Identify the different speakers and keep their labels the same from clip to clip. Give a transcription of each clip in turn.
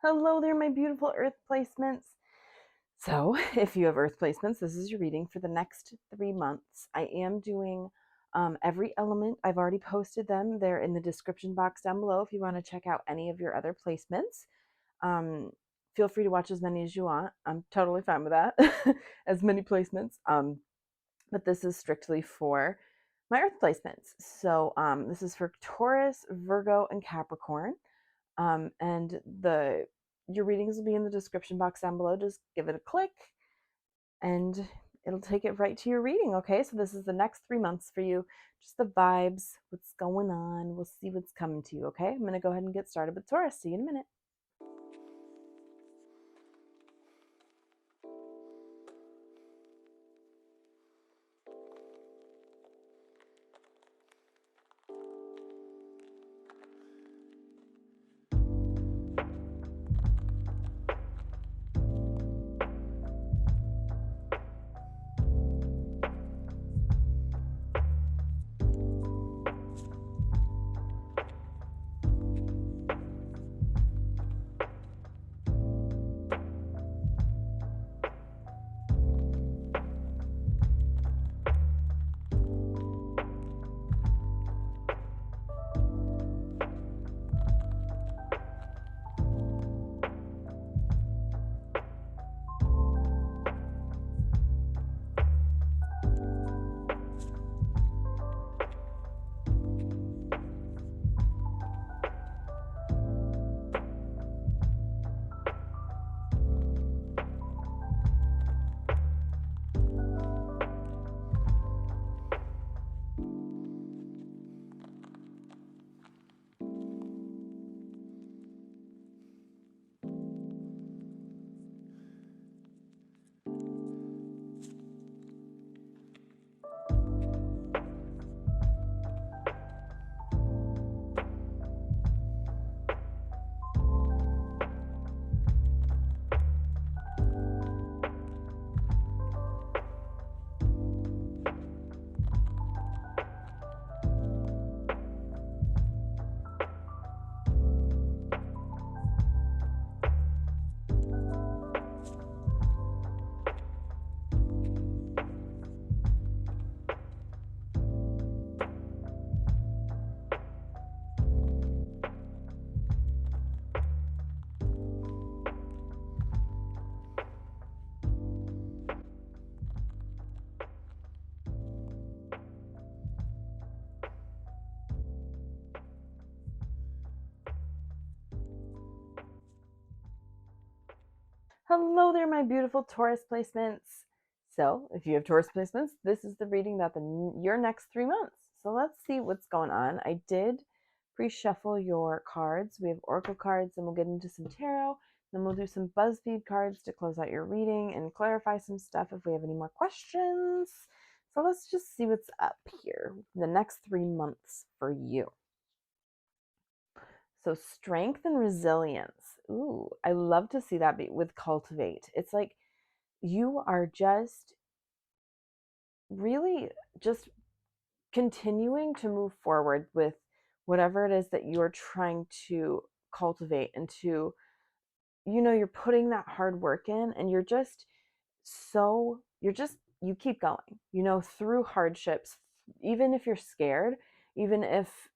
Speaker 1: Hello there, my beautiful earth placements. So, if you have earth placements, this is your reading for the next 3 months. I am doing every element. I've already posted them. They're in the description box down below if you want to check out any of your other placements. Um, Feel free to watch as many as you want. I'm totally fine with that, as many placements. But this is strictly for my earth placements. So, this is for Taurus, Virgo, and Capricorn. And your readings will be in the description box down below. Just give it a click and it'll take it right to your reading. Okay, so this is the next 3 months for you. Just the vibes, what's going on. We'll see what's coming to you. Okay, I'm going to go ahead and get started with Taurus. See you in a minute. Hello there, my beautiful Taurus placements. So, if you have Taurus placements, this is the reading about your next 3 months. So, let's see what's going on. I did pre-shuffle your cards. We have Oracle cards, and we'll get into some tarot. Then we'll do some Buzzfeed cards to close out your reading and clarify some stuff if we have any more questions. So, let's just see what's up here the next 3 months for you. So strength and resilience. Ooh, I love to see that with cultivate. It's like you are just really just continuing to move forward with whatever it is that you're trying to cultivate and to, you're putting that hard work in and you keep going, through hardships, even if you're scared, even if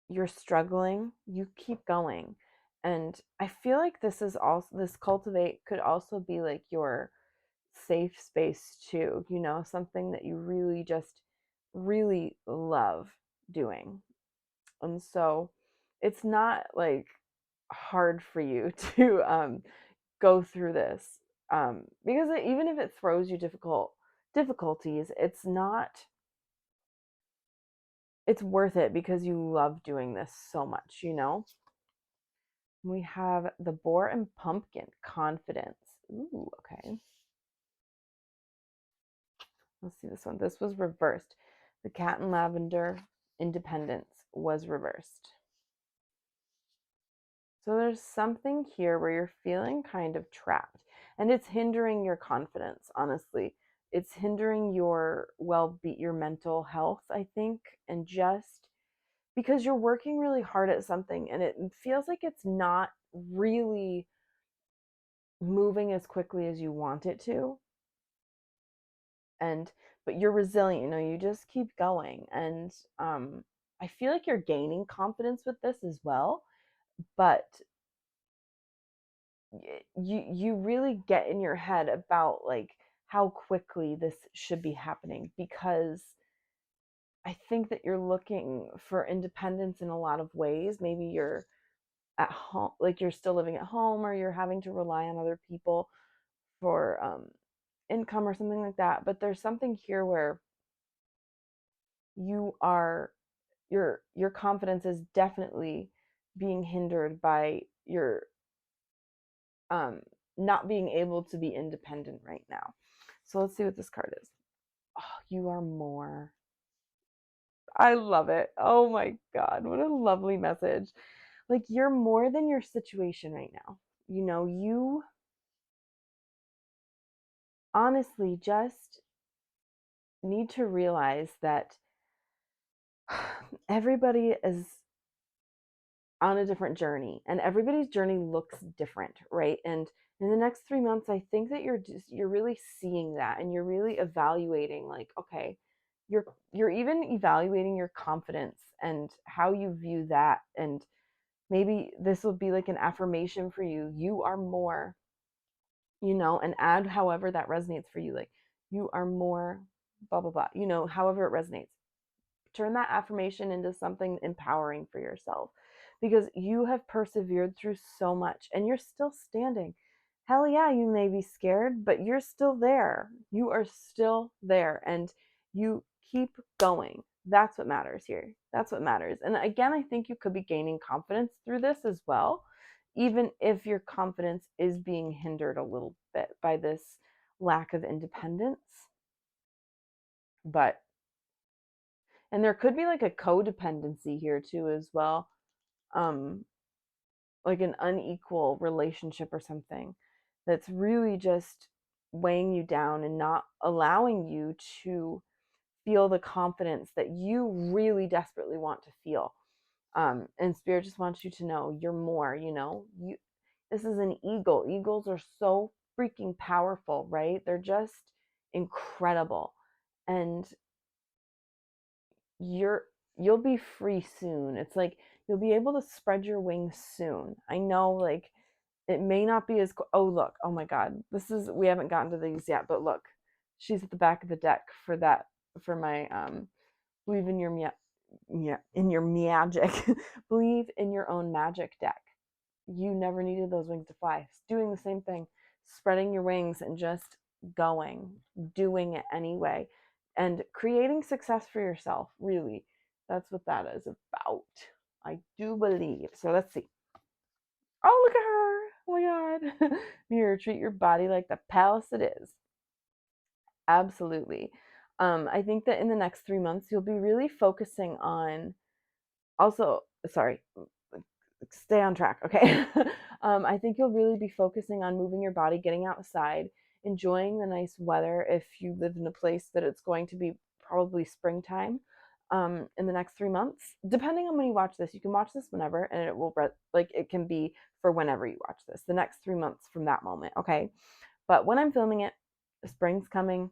Speaker 1: you're struggling, you keep going. And I feel like this cultivate could also be like your safe space too, something that you really love doing. And so it's not like hard for you to go through this, because even if it throws you difficulties, it's worth it because you love doing this so much. We have the boar and pumpkin, confidence. Ooh, okay. Let's see this one. This was reversed. The cat and lavender, independence, was reversed. So there's something here where you're feeling kind of trapped, and it's hindering your confidence, honestly. It's hindering your your mental health, I think, and just because you're working really hard at something and it feels like it's not really moving as quickly as you want it to. But you're resilient, you just keep going. And I feel like you're gaining confidence with this as well, but you really get in your head about like how quickly this should be happening, because I think that you're looking for independence in a lot of ways. Maybe you're at home, like you're still living at home, or you're having to rely on other people for income or something like that. But there's something here where you are your confidence is definitely being hindered by your not being able to be independent right now. So let's see what this card is. Oh, you are more. I love it. Oh my God, what a lovely message. Like, you're more than your situation right now. You honestly just need to realize that everybody is on a different journey, and everybody's journey looks different, right? And in the next 3 months, I think that you're really seeing that, and you're really evaluating, like, okay, you're even evaluating your confidence and how you view that. And maybe this will be like an affirmation for you. You are more, and add however that resonates for you. Like, you are more, blah blah blah, however it resonates. Turn that affirmation into something empowering for yourself, because you have persevered through so much and you're still standing. Hell yeah, you may be scared, but you're still there. You are still there, and you keep going. That's what matters here. That's what matters. And again, I think you could be gaining confidence through this as well, even if your confidence is being hindered a little bit by this lack of independence. But and there could be like a codependency here too as well. Um like an unequal relationship or something that's really just weighing you down and not allowing you to feel the confidence that you really desperately want to feel. And Spirit just wants you to know you're more, you this is an eagle. Eagles are so freaking powerful, right? They're just incredible. And you'll be free soon. It's like you'll be able to spread your wings soon. I know, like, it may not be as oh, look, oh my God, we haven't gotten to these yet, but look, she's at the back of the deck for that, for my believe in your in your magic. Believe in your own magic deck. You never needed those wings to fly. Doing the same thing, spreading your wings and just going, doing it anyway, and creating success for yourself. Really, that's what that is about. I do believe. So let's see. Oh, look at her. Oh my God. Mirror, treat your body like the palace it is. Absolutely. I think that in the next 3 months, you'll be really focusing on also, sorry, stay on track, okay? I think you'll really be focusing on moving your body, getting outside, enjoying the nice weather if you live in a place that it's going to be probably springtime in the next 3 months. Depending on when you watch this, you can watch this whenever, and it will, like, it can be for whenever you watch this, the next 3 months from that moment, okay? But when I'm filming it, spring's coming,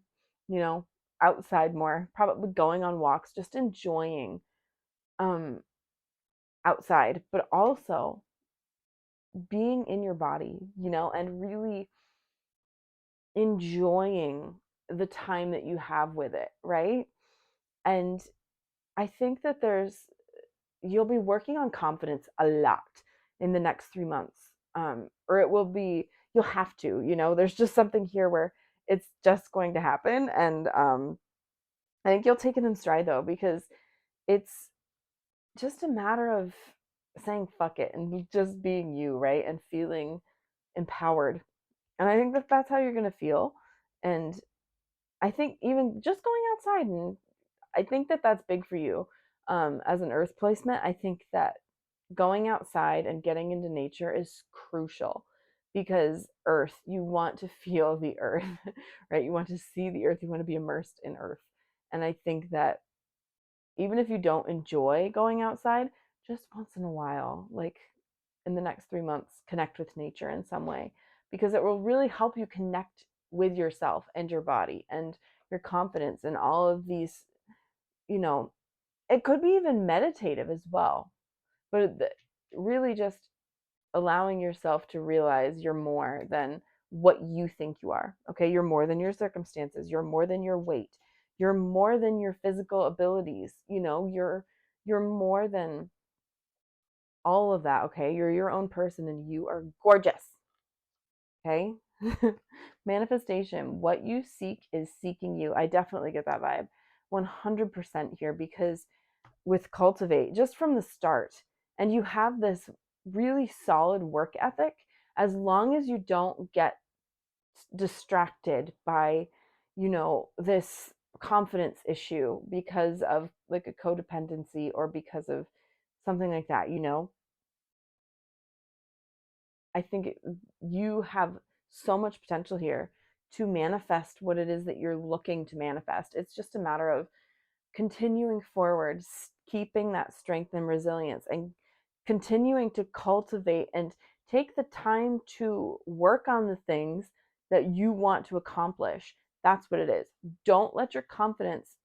Speaker 1: outside more, probably going on walks, just enjoying um outside, but also being in your body, and really enjoying the time that you have with it, right? And I think that you'll be working on confidence a lot in the next 3 months. Or it will be, you'll have to, there's just something here where it's just going to happen. And I think you'll take it in stride though, because it's just a matter of saying fuck it and just being you, right? And feeling empowered. And I think that that's how you're going to feel. And I think even just going outside, and I think that that's big for you as an earth placement. I think that going outside and getting into nature is crucial, because earth, you want to feel the earth, right? You want to see the earth, you want to be immersed in earth. And I think that even if you don't enjoy going outside, just once in a while, like, in the next 3 months, connect with nature in some way, because it will really help you connect with yourself and your body and your confidence and all of these, it could be even meditative as well, but really just allowing yourself to realize you're more than what you think you are. Okay, you're more than your circumstances, you're more than your weight, you're more than your physical abilities, you're more than all of that. Okay, you're your own person and you are gorgeous. Okay. Manifestation, what you seek is seeking you. I definitely get that vibe 100% here, because with cultivate just from the start, and you have this really solid work ethic, as long as you don't get distracted by this confidence issue because of like a codependency or because of something like that. I think you have so much potential here to manifest what it is that you're looking to manifest. It's just a matter of continuing forward, keeping that strength and resilience, and continuing to cultivate and take the time to work on the things that you want to accomplish. That's what it is. Don't let your confidence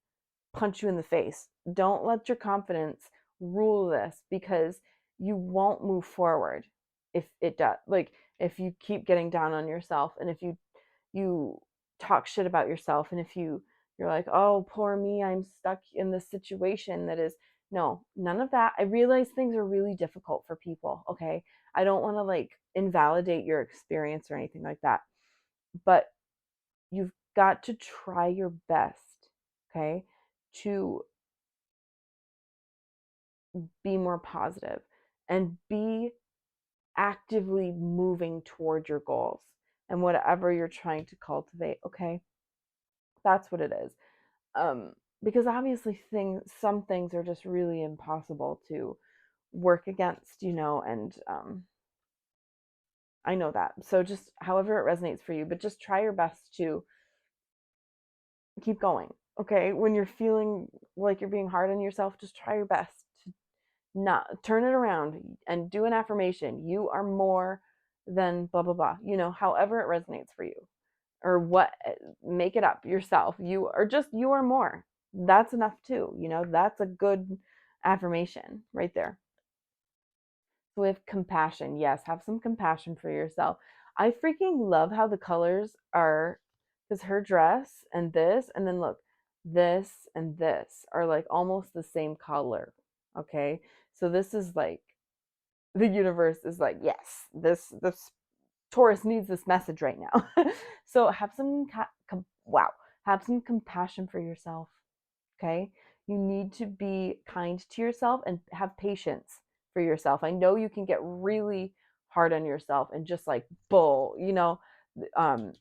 Speaker 1: punch you in the face. Don't let your confidence rule this, because you won't move forward if it does. Like, if you keep getting down on yourself, and if you talk shit about yourself, and if you're like, oh, poor me, I'm stuck in this situation that is, no, none of that. I realize things are really difficult for people, okay? I don't want to like invalidate your experience or anything like that, but you've got to try your best, okay, to be more positive and be actively moving toward your goals and whatever you're trying to cultivate, okay? That's what it is. Um, because obviously some things are just really impossible to work against, and I know that. So just however it resonates for you, but just try your best to keep going. Okay? When you're feeling like you're being hard on yourself, just try your best to not turn it around and do an affirmation. You are more than blah blah blah. However it resonates for you. Or what, make it up yourself. You are more. That's enough too. That's a good affirmation right there. So with compassion, yes, have some compassion for yourself. I freaking love how the colors are, because her dress and this, and then look, this and this are like almost the same color. Okay, so this is like, the universe is like, yes, this Taurus needs this message right now. So have some have some compassion for yourself. Okay, you need to be kind to yourself and have patience for yourself. I know you can get really hard on yourself and just like bull, um,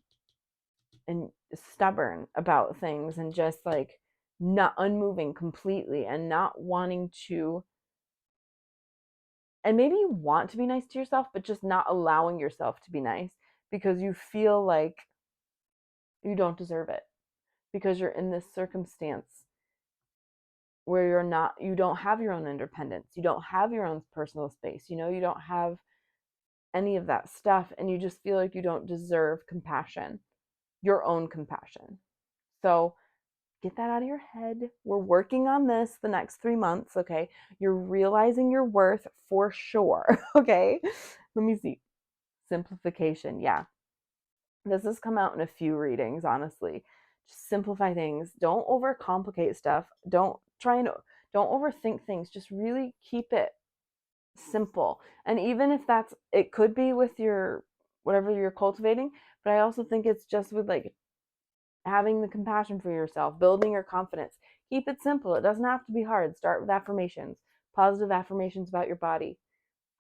Speaker 1: and stubborn about things, and just like not unmoving completely and not wanting to, and maybe you want to be nice to yourself, but just not allowing yourself to be nice because you feel like you don't deserve it, because you're in this circumstance where you don't have your own independence, you don't have your own personal space, you don't have any of that stuff, and you just feel like you don't deserve compassion, your own compassion. So get that out of your head. We're working on this the next 3 months, okay? You're realizing your worth for sure, okay? Let me see. Simplification, yeah. This has come out in a few readings, honestly. Just simplify things. Don't overcomplicate stuff. Don't overthink things. Just really keep it simple. And even if it could be with your whatever you're cultivating, but I also think it's just with like having the compassion for yourself, building your confidence. Keep it simple. It doesn't have to be hard. Start with affirmations, positive affirmations about your body.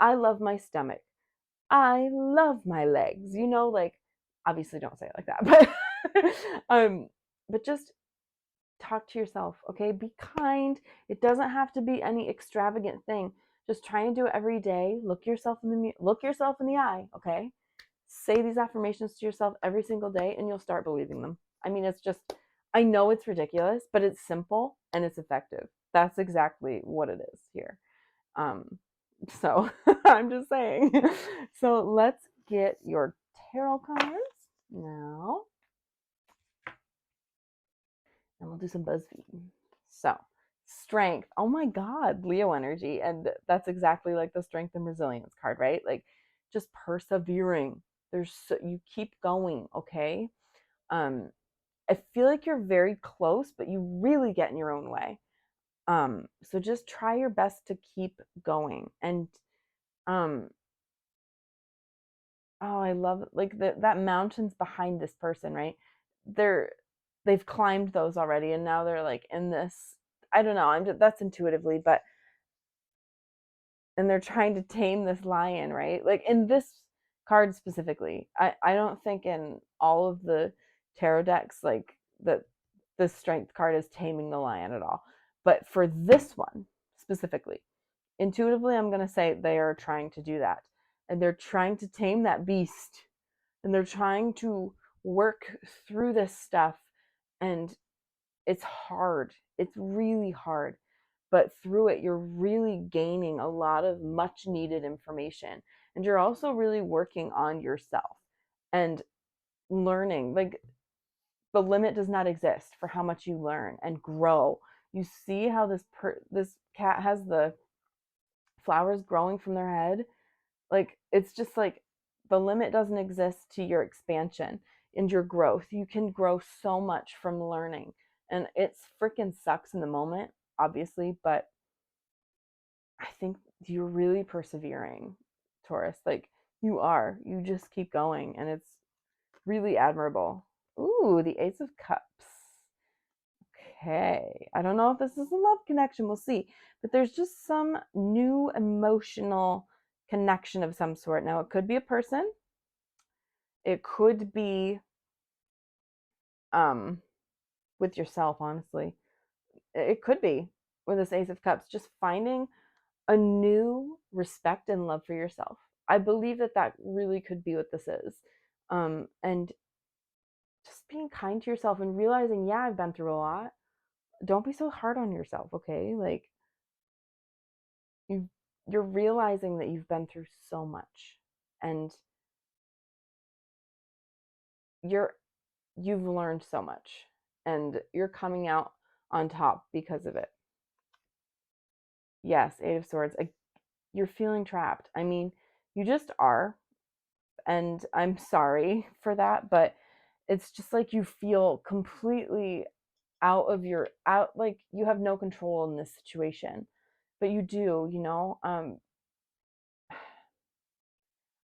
Speaker 1: I love my stomach. I love my legs. Like, obviously don't say it like that, but just talk to yourself, okay? Be kind. It doesn't have to be any extravagant thing. Just try and do it every day. Look yourself in the eye, okay? Say these affirmations to yourself every single day and you'll start believing them. I mean, I know it's ridiculous, but it's simple and it's effective. That's exactly what it is here. Um, So I'm just saying. So let's get your tarot cards now. And we'll do some BuzzFeed. So, strength. Oh my God, Leo energy. And that's exactly like the strength and resilience card, right? Like just persevering. You keep going, okay? I feel like you're very close, but you really get in your own way. So just try your best to keep going. And oh, I love like that mountains behind this person, right? They're they've climbed those already, and now they're like in this. I don't know. That's intuitively, but and they're trying to tame this lion, right? Like in this card specifically, I don't think in all of the tarot decks like that the strength card is taming the lion at all. But for this one specifically, intuitively, I'm gonna say they are trying to do that, and they're trying to tame that beast, and they're trying to work through this stuff, and it's hard. It's really hard. But through it, you're really gaining a lot of much needed information. And you're also really working on yourself and learning. Like the limit does not exist for how much you learn and grow. You see how this cat has the flowers growing from their head? Like it's just like the limit doesn't exist to your expansion and your growth. You can grow so much from learning. And it's freaking sucks in the moment, obviously, but I think you're really persevering, Taurus. Like you are. You just keep going and it's really admirable. Ooh, the Ace of Cups. Okay. I don't know if this is a love connection. We'll see. But there's just some new emotional connection of some sort. Now, it could be a person. It could be with yourself, honestly. It could be with this Ace of Cups, just finding a new respect and love for yourself. I believe that that really could be what this is. And just being kind to yourself and realizing, yeah, I've been through a lot. Don't be so hard on yourself, okay? Like you you're realizing that you've been through so much and you're you've learned so much and you're coming out on top because of it. Yes, Eight of Swords. You're feeling trapped. I mean, you just are. And I'm sorry for that, but it's just like you feel completely out like you have no control in this situation. But you do, you know.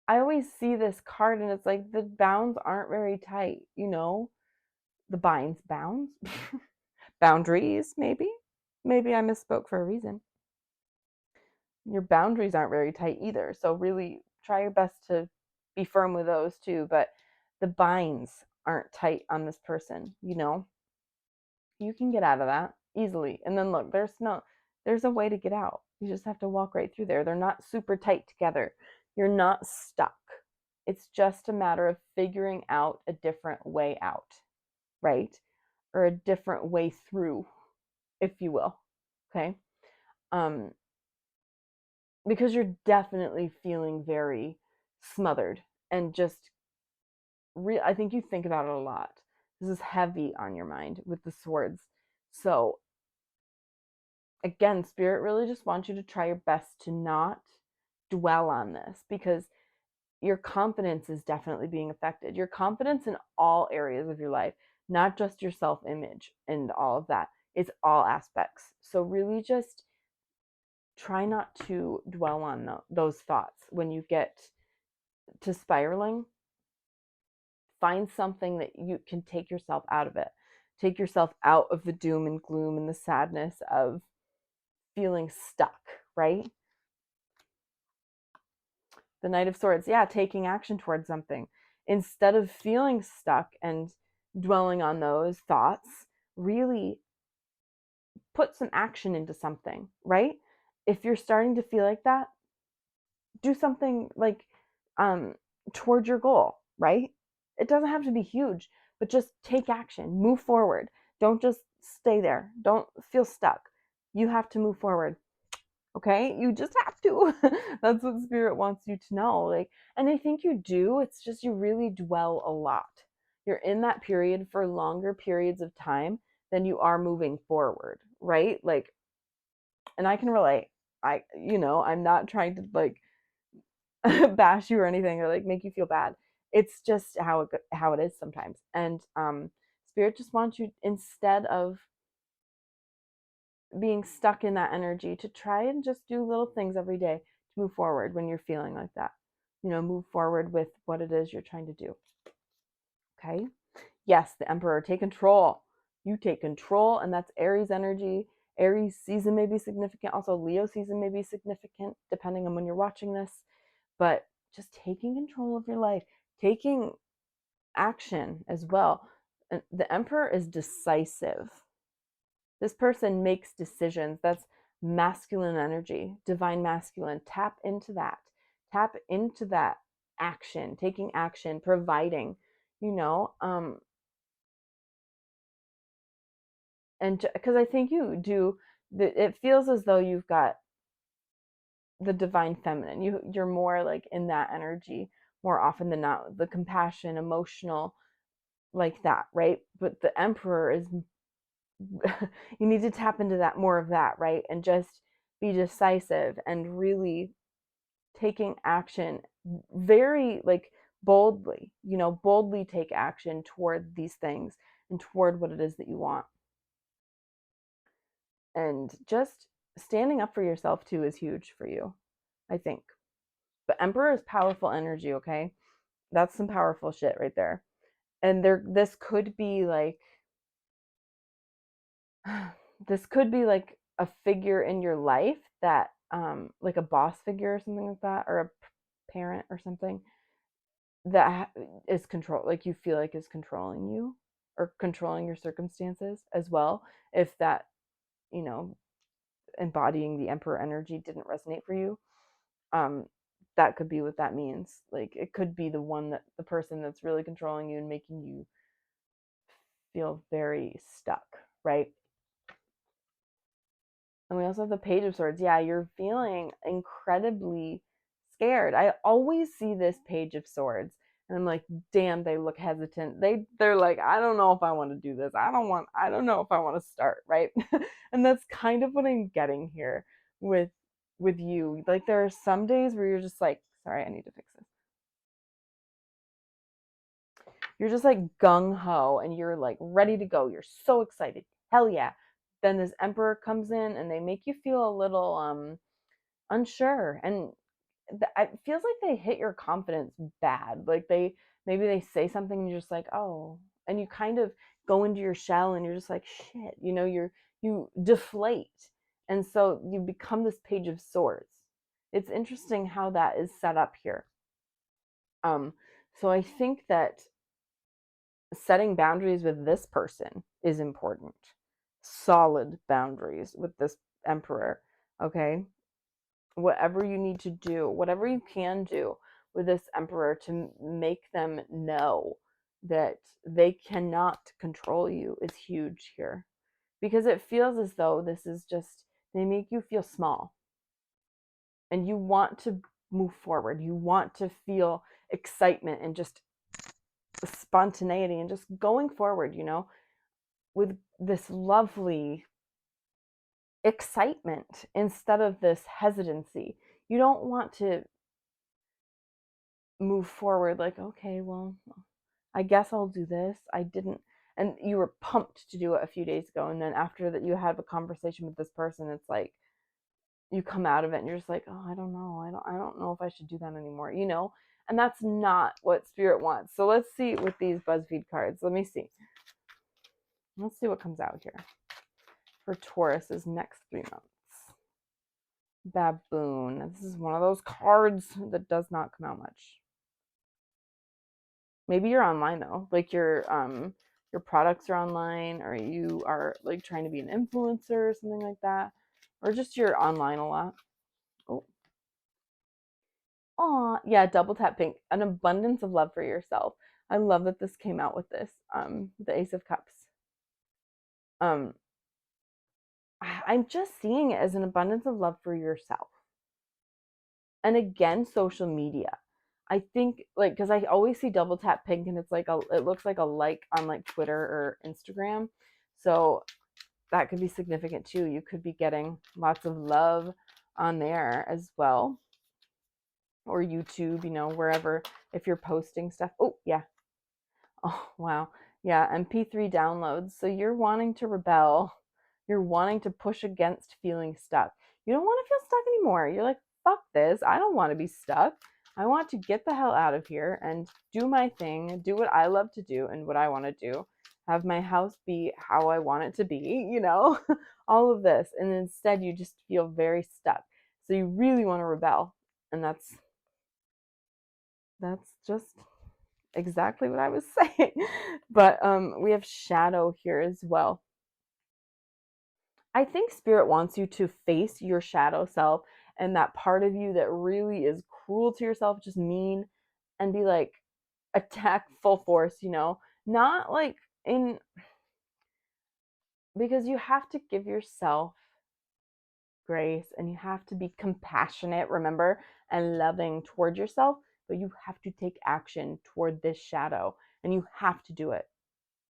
Speaker 1: I always see this card and it's like the bounds aren't very tight, you know? The bounds? Boundaries, maybe? Maybe I misspoke for a reason. Your boundaries aren't very tight either. So really try your best to be firm with those too. But the binds aren't tight on this person, you know? You can get out of that easily. And then look, there's a way to get out. You just have to walk right through there. They're not super tight together. You're not stuck. It's just a matter of figuring out a different way out, right? Or a different way through, if you will. Okay? Um because you're definitely feeling very smothered and just I think you think about it a lot. This is heavy on your mind with the swords. So again, spirit really just wants you to try your best to not dwell on this because your confidence is definitely being affected. Your confidence in all areas of your life, not just your self image and all of that. It's all aspects. So, really just try not to dwell on those thoughts when you get to spiraling. Find something that you can take yourself out of it. Take yourself out of the doom and gloom and the sadness of feeling stuck, right? The Knight of Swords, yeah, taking action towards something. Instead of feeling stuck and dwelling on those thoughts, really put some action into something, right? If you're starting to feel like that, do something like um towards your goal, right? It doesn't have to be huge, but just take action, move forward. Don't just stay there. Don't feel stuck. You have to move forward. Okay, you just have to. That's what spirit wants you to know. Like, and I think you do. It's just you really dwell a lot. You're in that period for longer periods of time than you are moving forward, right? Like, and I can relate. I'm not trying to like bash you or anything or like make you feel bad. It's just how it is sometimes. And spirit just wants you, instead of being stuck in that energy, to try and just do little things every day to move forward when you're feeling like that. Move forward with what it is you're trying to do. Okay? Yes, the Emperor, take control. You take control, and that's Aries energy. Aries season may be significant. Also, Leo season may be significant, depending on when you're watching this. But just taking control of your life, taking action as well. The Emperor is decisive. This person makes decisions. That's masculine energy, divine masculine. Tap into that. Tap into that action, taking action, providing, and because I think you do, it feels as though you've got the divine feminine. You're more like in that energy more often than not, the compassion, emotional, like that, right? But the Emperor is you need to tap into that, more of that, right? And just be decisive and really taking action very like boldly, boldly take action toward these things and toward what it is that you want. And just standing up for yourself too is huge for you, I think. But Emperor is powerful energy, okay? That's some powerful shit right there. And this could be like a figure in your life that like a boss figure or something like that, or a parent or something that is control, like you feel like is controlling you or controlling your circumstances as well. If that, you know, embodying the Emperor energy didn't resonate for you, um that could be what that means. Like it could be the person that's really controlling you and making you feel very stuck, right? And we also have the Page of Swords. Yeah, you're feeling incredibly scared. I always see this Page of Swords and I'm like, damn, they look hesitant. They're like, I don't know if I want to do this. I don't know if I want to start, right? And that's kind of what I'm getting here with you. Like there are some days where you're just like, sorry, I need to fix this. You're just like gung ho and you're like ready to go. You're so excited. Hell yeah. Then this Emperor comes in and they make you feel a little unsure, and it feels like they hit your confidence bad. Like maybe they say something and you're just like, oh, and you kind of go into your shell and you're just like, shit, you deflate, and so you become this Page of Swords. It's interesting how that is set up here. So I think that setting boundaries with this person is important. Solid boundaries with this Emperor, okay? Whatever you need to do, whatever you can do with this Emperor to make them know that they cannot control you is huge here. Because it feels as though this is just, they make you feel small. And you want to move forward. You want to feel excitement and just spontaneity and just going forward, with this lovely excitement instead of this hesitancy. You don't want to move forward like, okay, well, I guess I'll do this. I didn't, and you were pumped to do it a few days ago, and then after that you had a conversation with this person, it's like you come out of it and you're just like, oh, I don't know. I don't know if I should do that anymore, And that's not what spirit wants. So let's see with these Buzzfeed cards. Let me see. Let's see what comes out here for Taurus's next 3 months. Baboon. This is one of those cards that does not come out much. Maybe you're online though, like your products are online, or you are like trying to be an influencer or something like that, or just you're online a lot. Oh, yeah, double tap pink, an abundance of love for yourself. I love that this came out with this, the Ace of Cups. I'm just seeing it as an abundance of love for yourself. And again, social media. I think like because I always see double tap pink and it's like it looks like a like on like Twitter or Instagram. So that could be significant too. You could be getting lots of love on there as well. Or YouTube, wherever if you're posting stuff. Oh, yeah. Oh, wow. Yeah, MP3 downloads. So you're wanting to rebel. You're wanting to push against feeling stuck. You don't want to feel stuck anymore. You're like, fuck this. I don't want to be stuck. I want to get the hell out of here and do my thing, do what I love to do and what I want to do. Have my house be how I want it to be, all of this. And instead, you just feel very stuck. So you really want to rebel. And that's just exactly what I was saying. But we have shadow here as well. I think spirit wants you to face your shadow self and that part of you that really is cruel to yourself, just mean, and be like, attack full force, not like in, because you have to give yourself grace and you have to be compassionate, remember, and loving toward yourself, but you have to take action toward this shadow and you have to do it.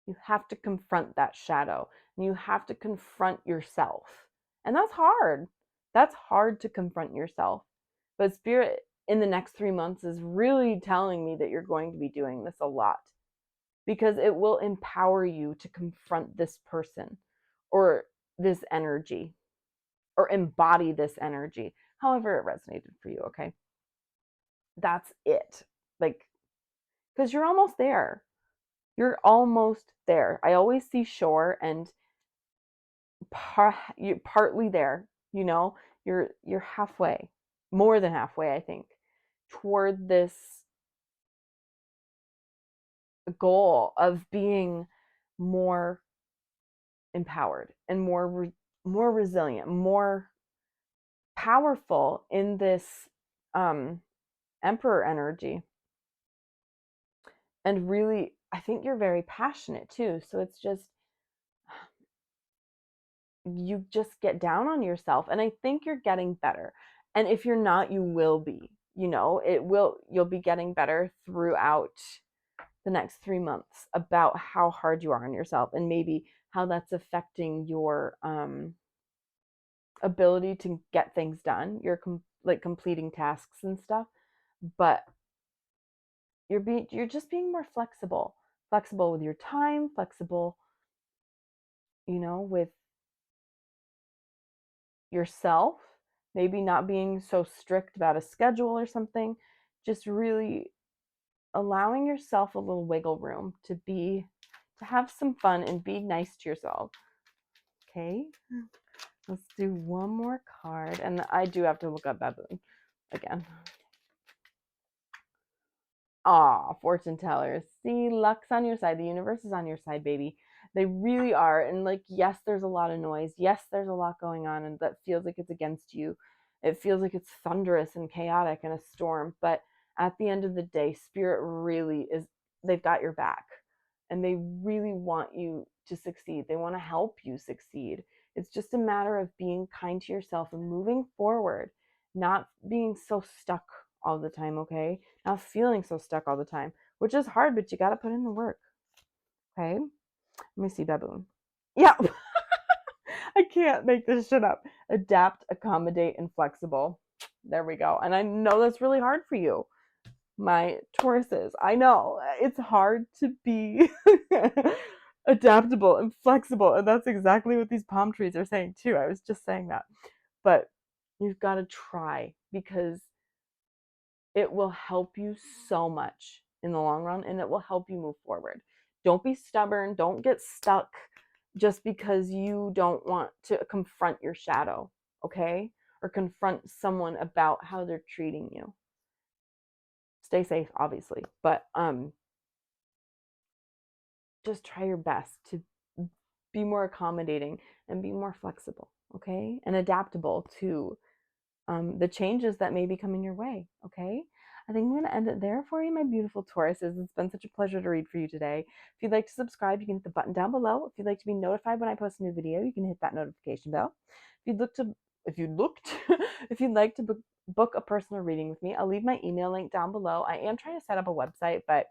Speaker 1: You have to confront that shadow and you have to confront yourself. And that's hard. That's hard to confront yourself. But Spirit in the next 3 months is really telling me that you're going to be doing this a lot because it will empower you to confront this person or this energy or embody this energy, however it resonated for you, okay? That's it. Like, because you're almost there. You're almost there. I always see shore and you're partly there, you're halfway, more than halfway, I think, toward this goal of being more empowered and more resilient, more powerful in this emperor energy. And really, I think you're very passionate too, so it's just you just get down on yourself, and I think you're getting better. And if you're not, you will be, you'll be getting better throughout the next 3 months about how hard you are on yourself and maybe how that's affecting your ability to get things done, your like completing tasks and stuff. But you're just being more flexible with your time, flexible, with yourself, maybe not being so strict about a schedule or something, just really allowing yourself a little wiggle room to have some fun and be nice to yourself. Okay, let's do one more card, and I do have to look up baboon again. Fortune tellers. See, luck's on your side. The universe is on your side, baby. They really are. And like, yes, there's a lot of noise. Yes, there's a lot going on, and that feels like it's against you. It feels like it's thunderous and chaotic and a storm. But at the end of the day, spirit really is, they've got your back. And they really want you to succeed. They want to help you succeed. It's just a matter of being kind to yourself and moving forward, not being so stuck all the time, okay? Not feeling so stuck all the time, which is hard, but you got to put in the work, okay? Let me see, baboon. Yeah. I can't make this shit up. Adapt, accommodate, and flexible. There we go. And I know that's really hard for you, my Tauruses. I know it's hard to be adaptable and flexible. And that's exactly what these palm trees are saying, too. I was just saying that. But you've got to try because it will help you so much in the long run and it will help you move forward. Don't be stubborn. Don't get stuck just because you don't want to confront your shadow, okay? Or confront someone about how they're treating you. Stay safe, obviously, but just try your best to be more accommodating and be more flexible, okay? And adaptable to the changes that may be coming your way, okay? I think I'm going to end it there for you, my beautiful Tauruses. It's been such a pleasure to read for you today. If you'd like to subscribe, you can hit the button down below. If you'd like to be notified when I post a new video, you can hit that notification bell. If you'd like to book a personal reading with me, I'll leave my email link down below. I am trying to set up a website, but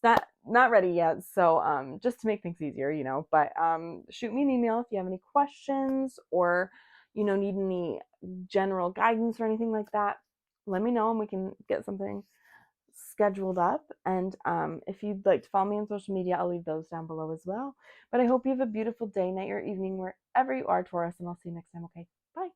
Speaker 1: it's not ready yet. So just to make things easier, but shoot me an email if you have any questions or, need any general guidance or anything like that. Let me know and we can get something scheduled up. And if you'd like to follow me on social media, I'll leave those down below as well. But I hope you have a beautiful day, night, or evening wherever you are, Taurus, and I'll see you next time. Okay, bye.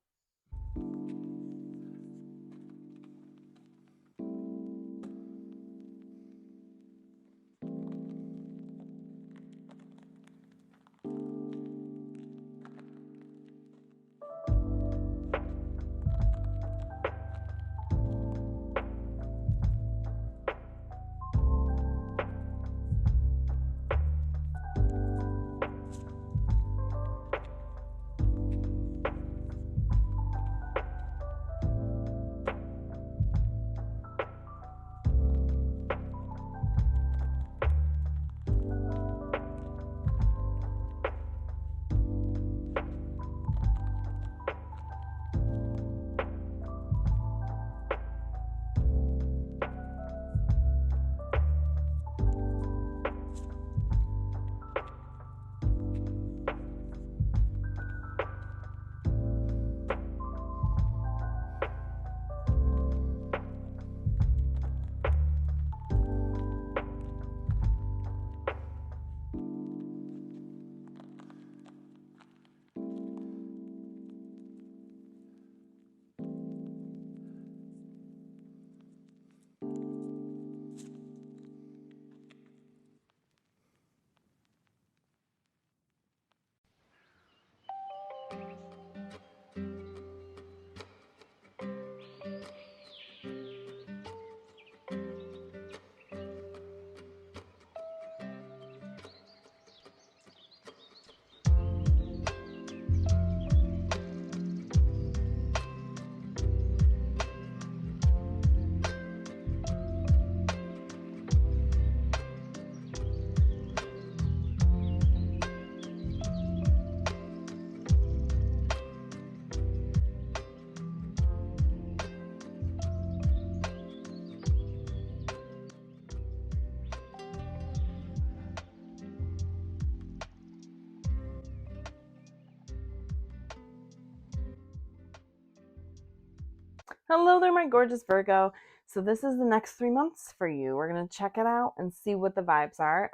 Speaker 1: Hello there, my gorgeous Virgo. So this is the next 3 months for you. We're going to check it out and see what the vibes are.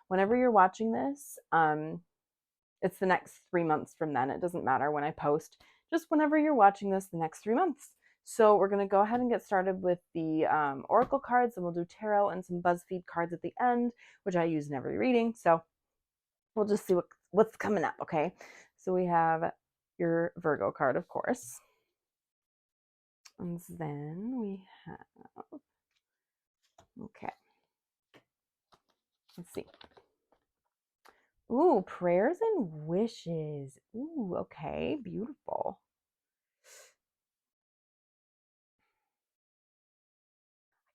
Speaker 1: Whenever you're watching this, it's the next 3 months from then. It doesn't matter when I post, just whenever you're watching this, the next 3 months. So we're going to go ahead and get started with the Oracle cards, and we'll do tarot and some Buzzfeed cards at the end, which I use in every reading. So we'll just see what's coming up, okay? So we have your Virgo card, of course. And then we have, okay, let's see. Ooh, prayers and wishes. Ooh, okay, beautiful.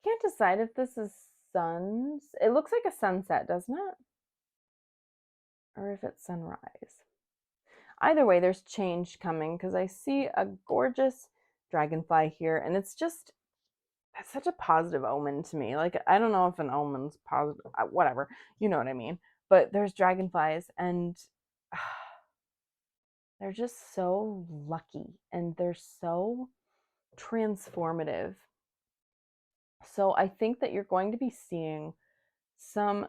Speaker 1: I can't decide if this is suns. It looks like a sunset, doesn't it? Or if it's sunrise. Either way, there's change coming because I see a gorgeous dragonfly here, and it's just, that's such a positive omen to me. Like, I don't know if an omen's positive, whatever, you know what I mean. But there's dragonflies, and they're just so lucky, and they're so transformative. So I think that you're going to be seeing some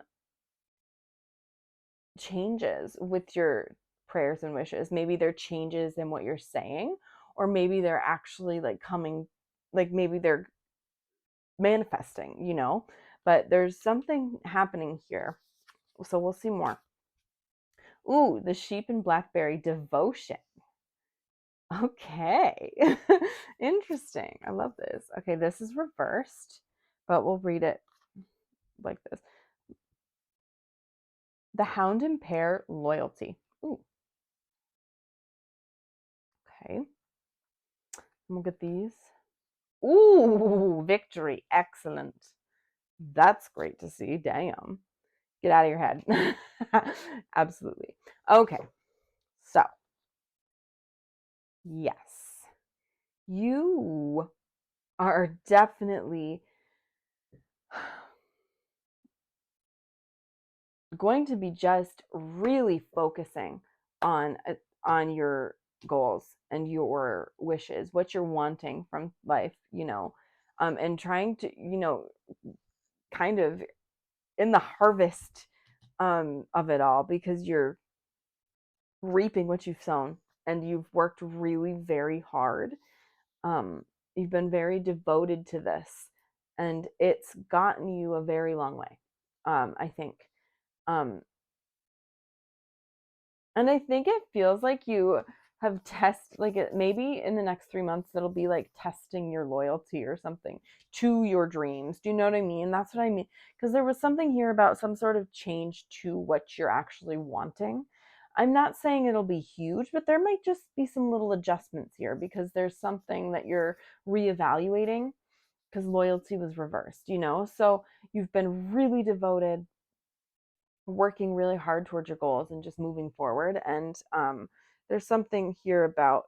Speaker 1: changes with your prayers and wishes. Maybe they're changes in what you're saying, or maybe they're actually like coming, like maybe they're manifesting, but there's something happening here. So we'll see more. Ooh, the sheep and blackberry devotion. Okay. Interesting. I love this. Okay, this is reversed, but we'll read it like this. The hound and pear, loyalty. Ooh. Okay. We'll get these Ooh, victory. Excellent. That's great to see. Damn. Get out of your head. Absolutely. Okay. So, yes, you are definitely going to be just really focusing on on your goals and your wishes, what you're wanting from life, and trying to, kind of in the harvest of it all, because you're reaping what you've sown, and you've worked really very hard. um, you've been very devoted to this, and it's gotten you a very long way, I think. um, And I think it feels like you have like it, maybe in the next 3 months it'll be like testing your loyalty or something to your dreams. Do you know what I mean? That's what I mean. Because there was something here about some sort of change to what you're actually wanting. I'm not saying it'll be huge, but there might just be some little adjustments here, because there's something that you're reevaluating, because loyalty was reversed, So you've been really devoted, working really hard towards your goals and just moving forward. And there's something here about,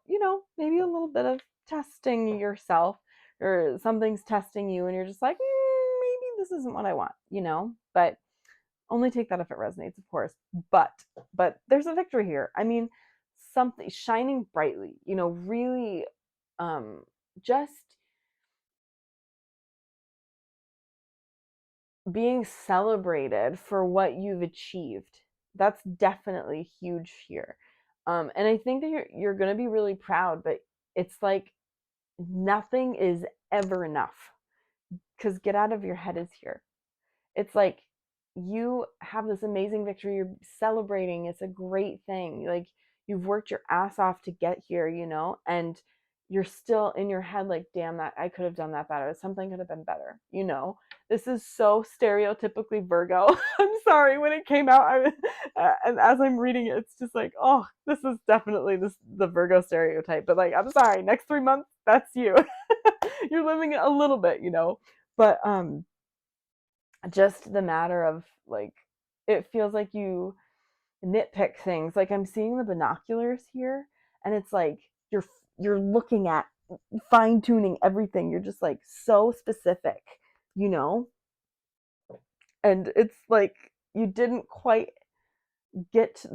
Speaker 1: maybe a little bit of testing yourself, or something's testing you, and you're just like, maybe this isn't what I want, But only take that if it resonates, of course. But there's a victory here. I mean, something shining brightly, really, just being celebrated for what you've achieved. That's definitely huge here. And I think that you're going to be really proud, but it's like nothing is ever enough, because get out of your head is here. It's like you have this amazing victory, you're celebrating, it's a great thing. Like, you've worked your ass off to get here, and you're still in your head like, damn, that I could have done that better, something could have been better. This is so stereotypically Virgo. I'm sorry, when it came out, and as I'm reading it, it's just like, oh, this is definitely the Virgo stereotype. But like, I'm sorry, next 3 months, that's you. You're living it a little bit, but just the matter of like, it feels like you nitpick things. Like, I'm seeing the binoculars here, and it's like you're looking at, fine tuning everything. You're just like so specific, you know and it's like you didn't quite hit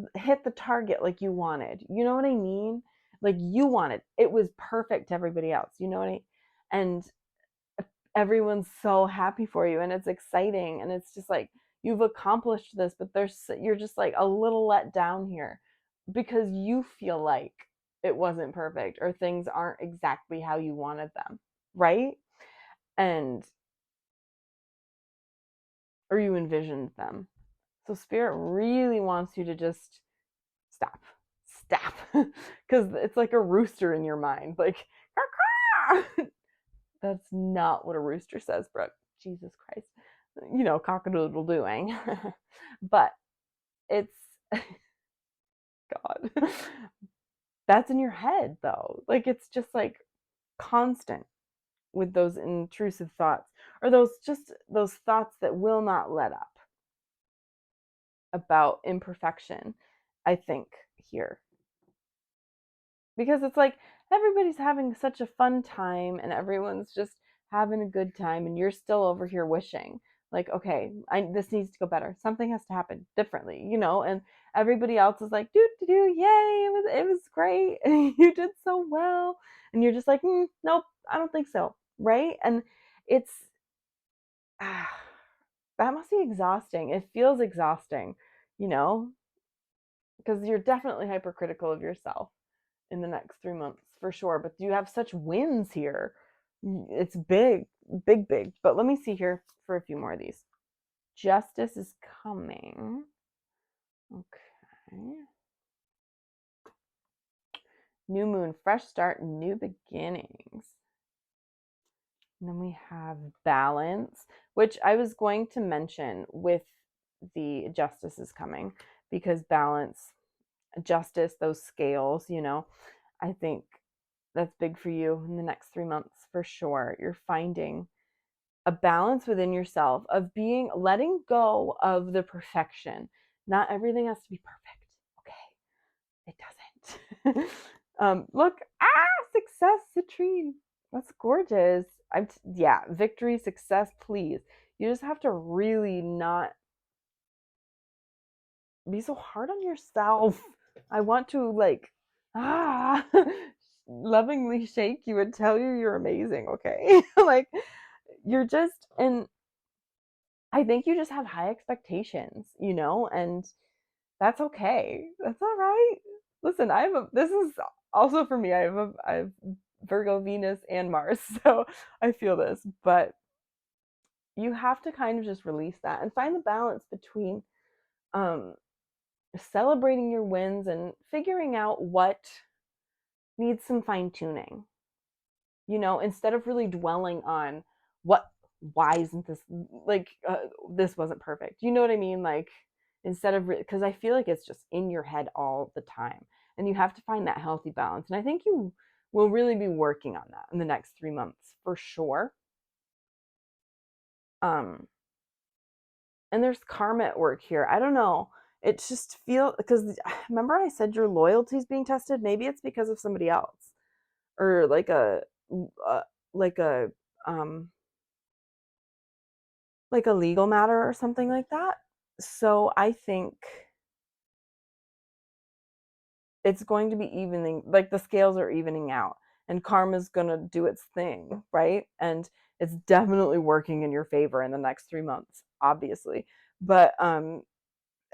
Speaker 1: the target like you wanted. You know what I mean? Like, you wanted it was perfect to everybody else. You know what I mean? And everyone's so happy for you, and it's exciting, and it's just like, you've accomplished this, but you're just like a little let down here, because you feel like it wasn't perfect, or things aren't exactly how you wanted them, right? And or you envisioned them. So spirit really wants you to just stop because it's like a rooster in your mind, like, that's not what a rooster says, Brooke. Jesus Christ. Cockadoodle doing. But it's, God. That's in your head, though. Like, it's just like constant with those intrusive thoughts, or those thoughts that will not let up about imperfection, I think, here. Because it's like everybody's having such a fun time, and everyone's just having a good time, and you're still over here wishing like, okay, this needs to go better, something has to happen differently, and everybody else is like, do yay, it was great, you did so well, and you're just like, nope, I don't think so, right? And it's ah, that must be exhausting. It feels exhausting, you know because you're definitely hypercritical of yourself in the next 3 months for sure. But you have such wins here. It's big, big, big. But let me see here for a few more of these. Justice is coming. Okay. New moon, fresh start, new beginnings. And then we have balance, which I was going to mention with the justice is coming, because balance, justice, those scales, I think That's big for you in the next 3 months for sure. You're finding a balance within yourself of letting go of the perfection. Not everything has to be perfect. Okay. It doesn't. Look, success, citrine. That's gorgeous. Yeah, victory, success, please. You just have to really not be so hard on yourself. I want to lovingly shake you and tell you you're amazing, okay? Like you're just and I think you just have high expectations, and that's okay. That's all right. Listen, this is also for me. I have Virgo, Venus, and Mars, so I feel this, but you have to kind of just release that and find the balance between um celebrating your wins and figuring out what needs some fine tuning, instead of really dwelling on what, why isn't this this wasn't perfect. You know what I mean? Like, instead of, because I feel like it's just in your head all the time. And you have to find that healthy balance. And I think you will really be working on that in the next 3 months for sure. Um, and there's karma at work here. I don't know. It just because remember I said your loyalty is being tested. Maybe it's because of somebody else, or uh, like a um like a legal matter or something like that. So I think it's going to be evening, like the scales are evening out, and karma's going to do its thing, right? And it's definitely working in your favor in the next 3 months, obviously. But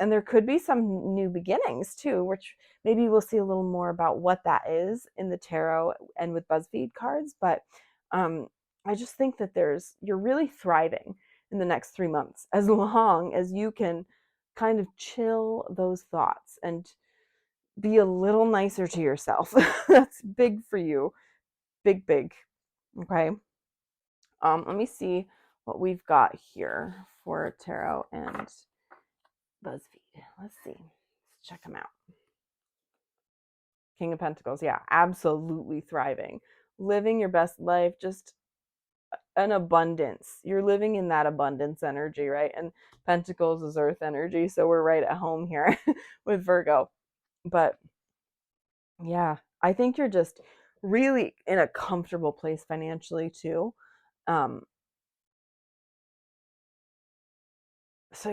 Speaker 1: and there could be some new beginnings too, which maybe we'll see a little more about what that is in the tarot and with Buzzfeed cards. But I just think that you're really thriving in the next 3 months, as long as you can kind of chill those thoughts and be a little nicer to yourself. That's big for you. Big, big. Okay. Let me see what we've got here for tarot and Buzzfeed. Let's see. Let's check them out. King of Pentacles. Yeah, absolutely thriving. Living your best life, just an abundance. You're living in that abundance energy, right? And Pentacles is earth energy, so we're right at home here with Virgo. But yeah, I think you're just really in a comfortable place financially too. Um, so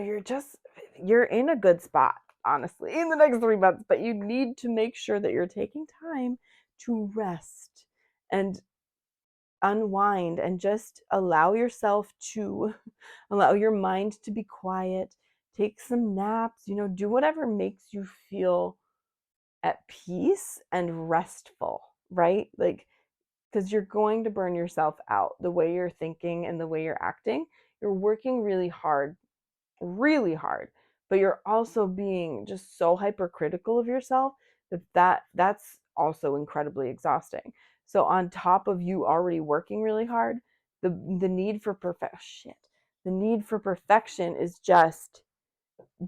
Speaker 1: you're in a good spot, honestly, in the next 3 months, but you need to make sure that you're taking time to rest and unwind and just allow yourself to allow your mind to be quiet, take some naps, do whatever makes you feel at peace and restful, right? Like, because you're going to burn yourself out the way you're thinking and the way you're acting. You're working really hard, but you're also being just so hypercritical of yourself that's also incredibly exhausting. So on top of you already working really hard, the need for the need for perfection is just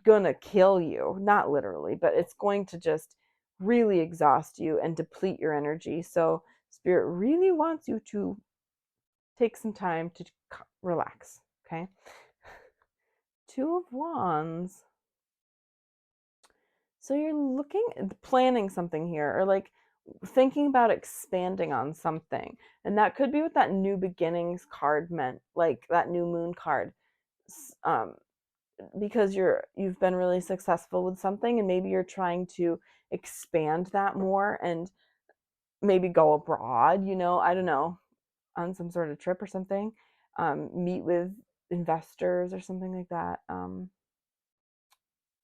Speaker 1: gonna kill you. Not literally, but it's going to just really exhaust you and deplete your energy. So spirit really wants you to take some time to relax, okay? Two of Wands. So you're planning something here, or like thinking about expanding on something. And that could be what that new beginnings card meant, like that new moon card. Um, because you've been really successful with something, and maybe you're trying to expand that more and maybe go abroad, I don't know, on some sort of trip or something. Meet with investors or something like that.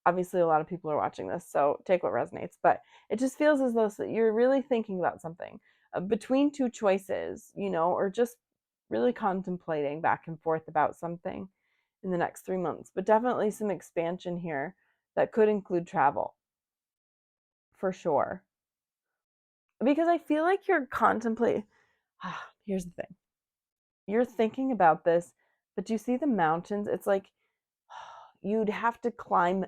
Speaker 1: Obviously a lot of people are watching this, so take what resonates, but it just feels as though you're really thinking about something between two choices, or just really contemplating back and forth about something in the next 3 months. But definitely some expansion here that could include travel for sure, because I feel like you're contemplating. Here's the thing, you're thinking about this, but do you see the mountains? It's like you'd have to climb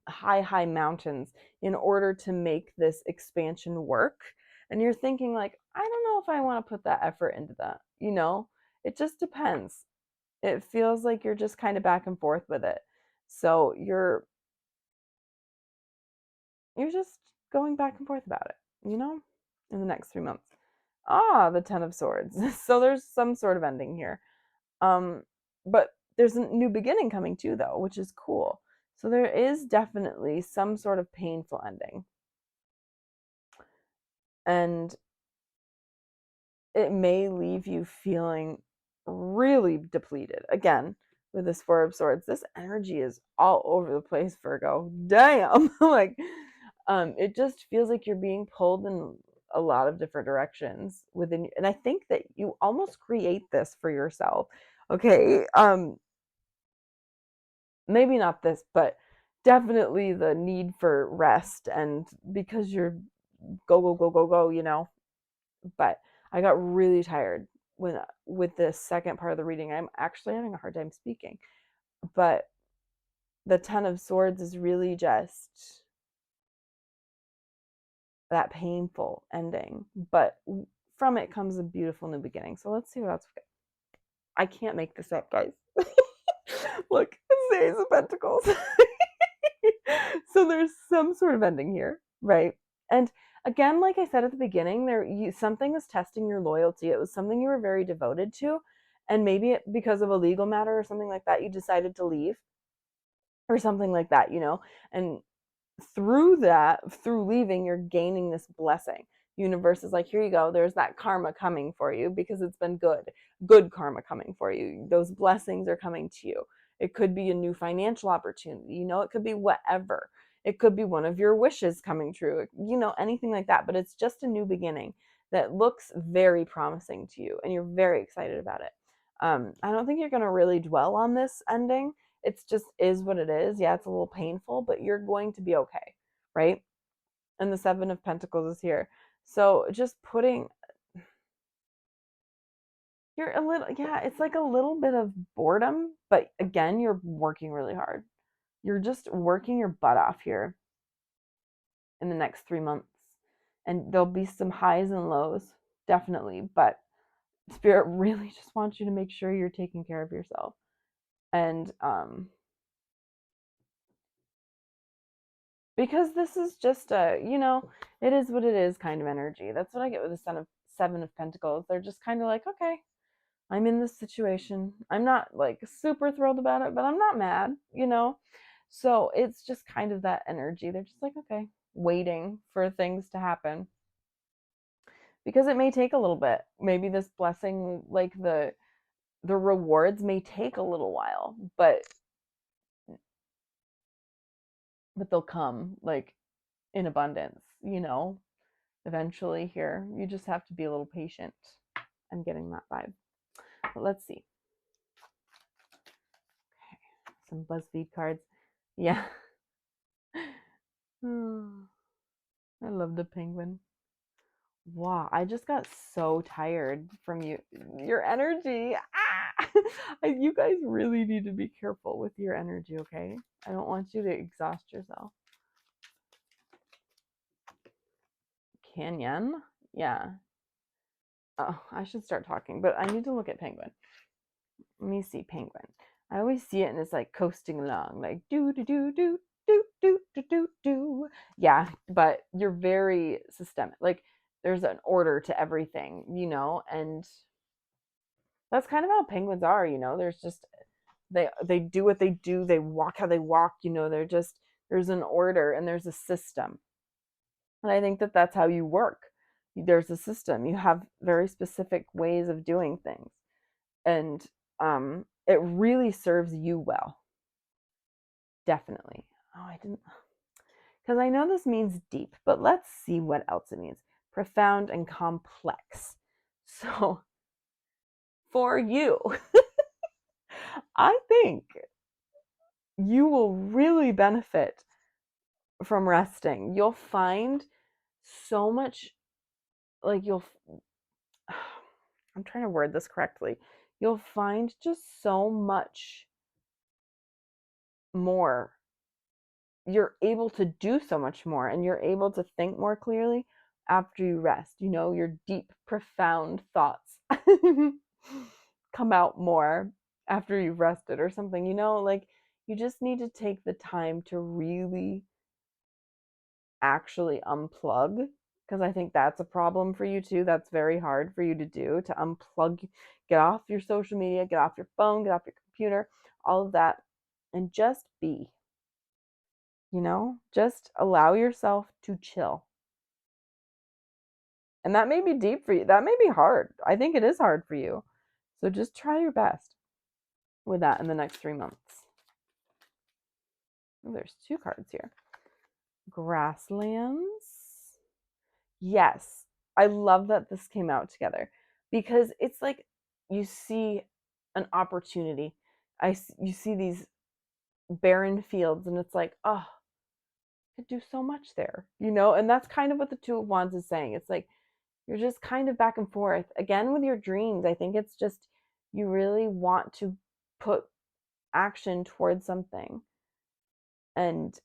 Speaker 1: high mountains in order to make this expansion work. And you're thinking like, I don't know if I want to put that effort into that, you know? It just depends. It feels like you're just kind of back and forth with it. So you're just going back and forth about it, you know, in the next 3 months. Ah, the Ten of Swords. So there's some sort of ending here. But there's a new beginning coming too, though, which is cool. So there is definitely some sort of painful ending. And it may leave you feeling really depleted. Again, with this Four of Swords, this energy is all over the place, Virgo. Damn. Like, it just feels like you're being pulled in a lot of different directions within, and I think that you almost create this for yourself. Okay. Maybe not this, but definitely the need for rest, and because you're go go go go go, you know. But I got really tired when with this second part of the reading. I'm actually having a hard time speaking. But the Ten of Swords is really just that painful ending, but from it comes a beautiful new beginning. So let's see what else we get. I can't make this up, guys. Look, it's the Ace of Pentacles. So there's some sort of ending here, right? And again, like I said at the beginning, something was testing your loyalty. It was something you were very devoted to, and maybe because of a legal matter or something like that, you decided to leave, or something like that, you know. And through leaving, you're gaining this blessing. Universe is like, here you go, there's that karma coming for you, because it's been good karma coming for you. Those blessings are coming to you. It could be a new financial opportunity, you know, it could be whatever. It could be one of your wishes coming true, you know, anything like that. But it's just a new beginning that looks very promising to you, and you're very excited about it. I don't think you're going to really dwell on this ending. It's just is what it is. Yeah, it's a little painful, but you're going to be okay, right? And the Seven of Pentacles is here. So just you're a little, yeah, it's like a little bit of boredom, but again, you're working really hard. You're just working your butt off here in the next 3 months. And there'll be some highs and lows, definitely, but Spirit really just wants you to make sure you're taking care of yourself. And because this is just a, you know, it is what it is kind of energy. That's what I get with the Seven of Pentacles. They're just kind of like, okay, I'm in this situation. I'm not like super thrilled about it, but I'm not mad, you know. So it's just kind of that energy. They're just like, okay, waiting for things to happen, because it may take a little bit. Maybe this blessing, like the rewards may take a little while, but they'll come like in abundance, you know. Eventually here. You just have to be a little patient. I'm getting that vibe. But let's see. Okay. Some Buzzfeed cards. Yeah. I love the penguin. Wow, I just got so tired from your energy. Ah! You guys really need to be careful with your energy, okay? I don't want you to exhaust yourself. Canyon? Yeah. Oh, I should start talking, but I need to look at penguin. Let me see penguin. I always see it and it's like coasting along, like do do do do do do do do do. Yeah, but you're very systemic. Like there's an order to everything, you know, and that's kind of how penguins are, you know. There's just they do what they do, they walk how they walk, you know. They're just there's an order and there's a system. And I think that that's how you work. There's a system. You have very specific ways of doing things. And it really serves you well. Definitely. Oh, I didn't, because I know this means deep, but let's see what else it means. Profound and complex. So for you, I think you will really benefit from resting. You'll find so much, like I'm trying to word this correctly. You'll find just so much more. You're able to do so much more, and you're able to think more clearly after you rest. You know, your deep, profound thoughts come out more after you've rested or something, you know, like you just need to take the time to really actually unplug, because I think that's a problem for you too. That's very hard for you to do, to unplug, get off your social media, get off your phone, get off your computer, all of that, and just be, you know, just allow yourself to chill. And that may be deep for you. That may be hard. I think it is hard for you. So just try your best with that in the next 3 months. Oh, there's 2 cards here. Grasslands. Yes, I love that this came out together, because it's like you see an opportunity. You see these barren fields, and it's like, oh, I could do so much there, you know? And that's kind of what the Two of Wands is saying. It's like you're just kind of back and forth. Again, with your dreams, I think it's just you really want to put action towards something. And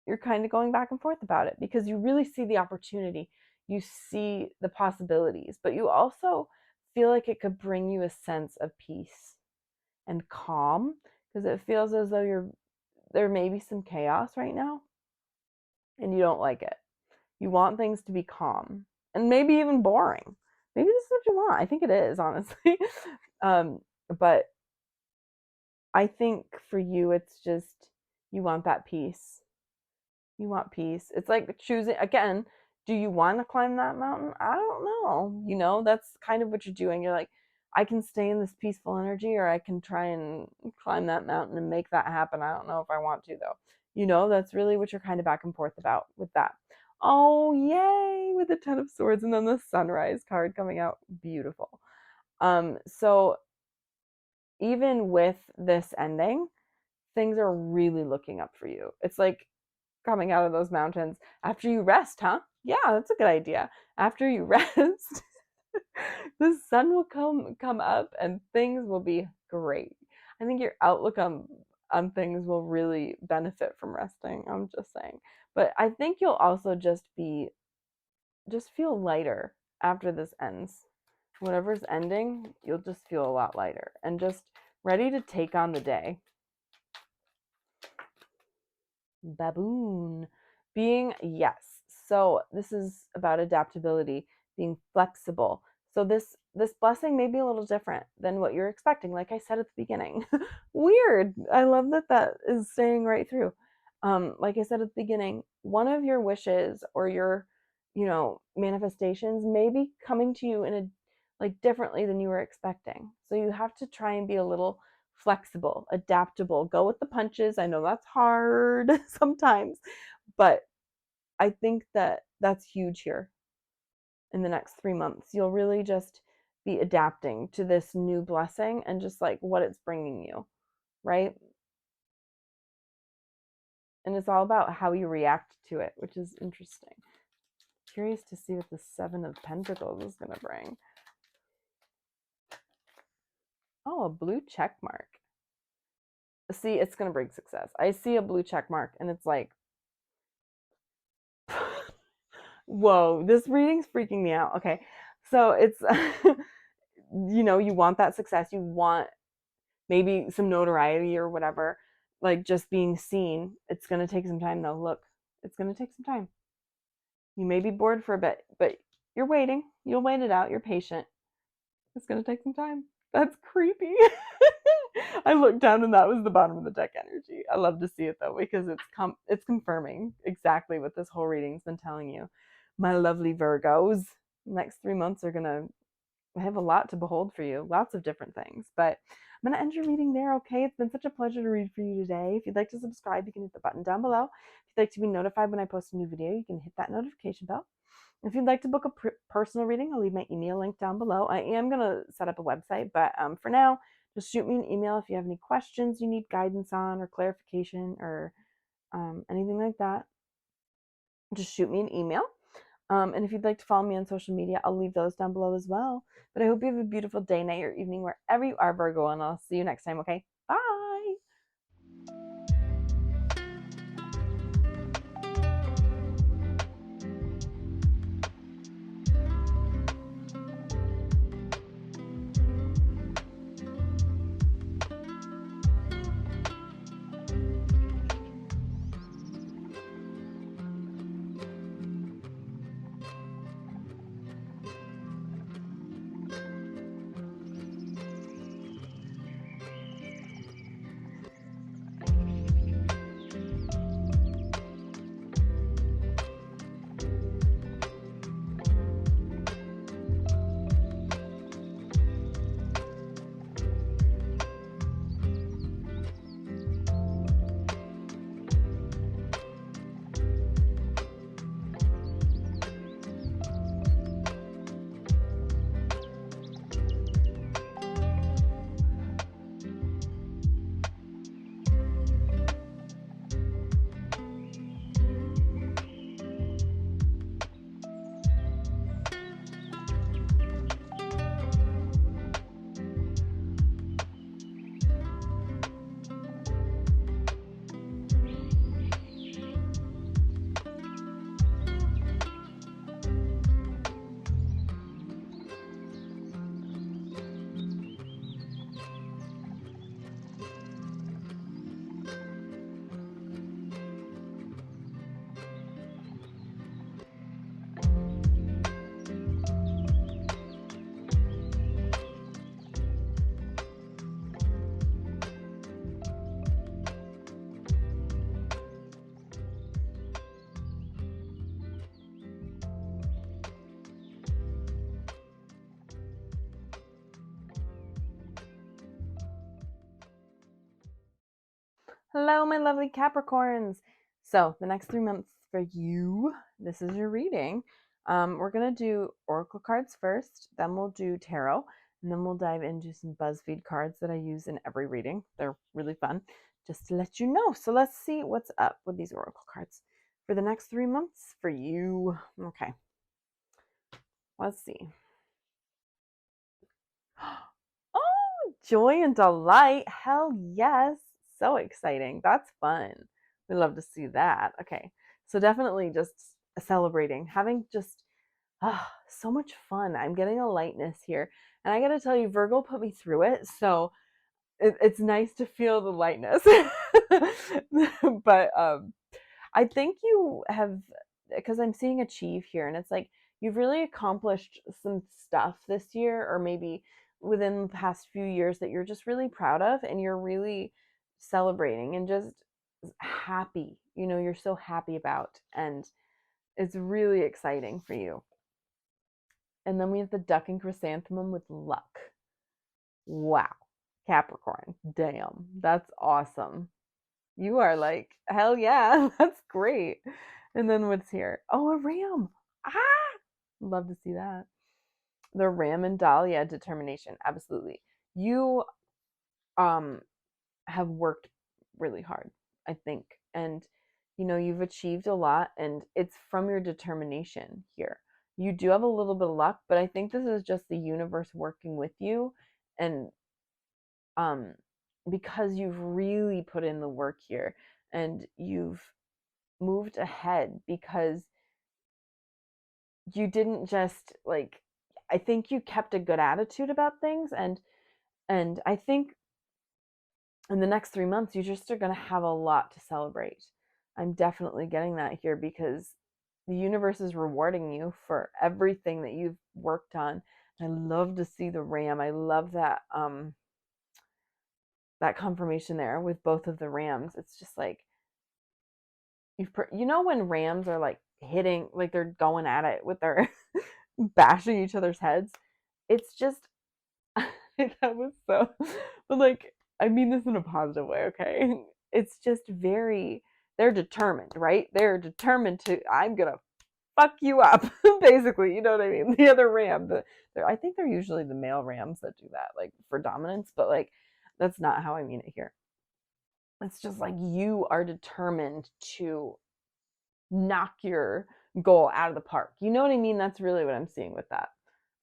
Speaker 1: you're kind of going back and forth about it because you really see the opportunity. You see the possibilities, but you also feel like it could bring you a sense of peace and calm, because it feels as though there may be some chaos right now and you don't like it. You want things to be calm and maybe even boring. Maybe this is what you want. I think it is, honestly. But I think for you, it's just you want that peace. You want peace. It's like choosing, again, do you want to climb that mountain? I don't know. You know, that's kind of what you're doing. You're like, I can stay in this peaceful energy, or I can try and climb that mountain and make that happen. I don't know if I want to, though. You know, that's really what you're kind of back and forth about with that. Oh, yay, with the 10 of Swords and then the Sunrise card coming out. Beautiful. So even with this ending, things are really looking up for you. It's like coming out of those mountains after you rest, huh? Yeah, that's a good idea. After you rest, the sun will come up and things will be great. I think your outlook on things will really benefit from resting. I'm just saying. But I think you'll also just feel lighter after this ends. Whatever's ending, you'll just feel a lot lighter and just ready to take on the day. Baboon. Yes. So this is about adaptability, being flexible. So this blessing may be a little different than what you're expecting, like I said at the beginning. Weird. I love that is staying right through. Like I said at the beginning, one of your wishes or your, manifestations may be coming to you in a differently than you were expecting. So you have to try and be a little flexible, adaptable, go with the punches. I know that's hard sometimes, but I think that's huge here in the next 3 months. You'll really just be adapting to this new blessing and just like what it's bringing you, right? And it's all about how you react to it, which is interesting. Curious to see what the 7 of Pentacles is going to bring. Oh, a blue check mark. See, it's going to bring success. I see a blue check mark and it's like, whoa, this reading's freaking me out. Okay. So it's, you want that success. You want maybe some notoriety or whatever, like just being seen. It's going to take some time though. Look, it's going to take some time. You may be bored for a bit, but you're waiting. You'll wait it out. You're patient. It's going to take some time. That's creepy. I looked down and that was the bottom of the deck energy. I love to see it though, because it's confirming exactly what this whole reading's been telling you. My lovely Virgos, next 3 months are going to have a lot to behold for you. Lots of different things. But I'm going to end your reading there, okay? It's been such a pleasure to read for you today. If you'd like to subscribe, you can hit the button down below. If you'd like to be notified when I post a new video, you can hit that notification bell. If you'd like to book a personal reading, I'll leave my email link down below. I am going to set up a website, but for now, just shoot me an email if you have any questions you need guidance on or clarification or anything like that. Just shoot me an email. And if you'd like to follow me on social media, I'll leave those down below as well. But I hope you have a beautiful day, night, or evening, wherever you are, Virgo, and I'll see you next time, okay? Bye! Hello, my lovely Capricorns. So the next 3 months for you, this is your reading. We're going to do oracle cards first, then we'll do tarot, and then we'll dive into some Buzzfeed cards that I use in every reading. They're really fun, just to let you know. So let's see what's up with these oracle cards for the next 3 months for you. Okay, let's see. Oh, joy and delight. Hell yes. So exciting. That's fun. We love to see that. Okay. So definitely just celebrating, having just so much fun. I'm getting a lightness here. And I got to tell you, Virgo put me through it. So it's nice to feel the lightness. But I think you have, because I'm seeing achieve here, and it's like you've really accomplished some stuff this year, or maybe within the past few years that you're just really proud of, and you're really celebrating and just happy. You know, you're so happy about, and it's really exciting for you. And then we have the duck and chrysanthemum with luck. Wow. Capricorn. Damn. That's awesome. You are like, hell yeah, that's great. And then what's here? Oh, a ram. Ah, love to see that. The ram and Dahlia determination. Absolutely. You have worked really hard, I think. And you know, you've achieved a lot, and it's from your determination here. You do have a little bit of luck, but I think this is just the universe working with you, and um because you've really put in the work here, and you've moved ahead, because you didn't just like, I think you kept a good attitude about things, and I think in the next 3 months you just are going to have a lot to celebrate. I'm definitely getting that here, because the universe is rewarding you for everything that you've worked on. I love to see the ram. I love that that confirmation there with both of the rams. It's just like, you know when rams are like hitting, like they're going at it with their bashing each other's heads. It's just that was so, but like, I mean this in a positive way, okay? It's just very, they're determined, right? They're determined to, I'm gonna fuck you up, basically. You know what I mean? The other ram, I think they're usually the male rams that do that, like for dominance, but like that's not how I mean it here. It's just like you are determined to knock your goal out of the park. You know what I mean? That's really what I'm seeing with that.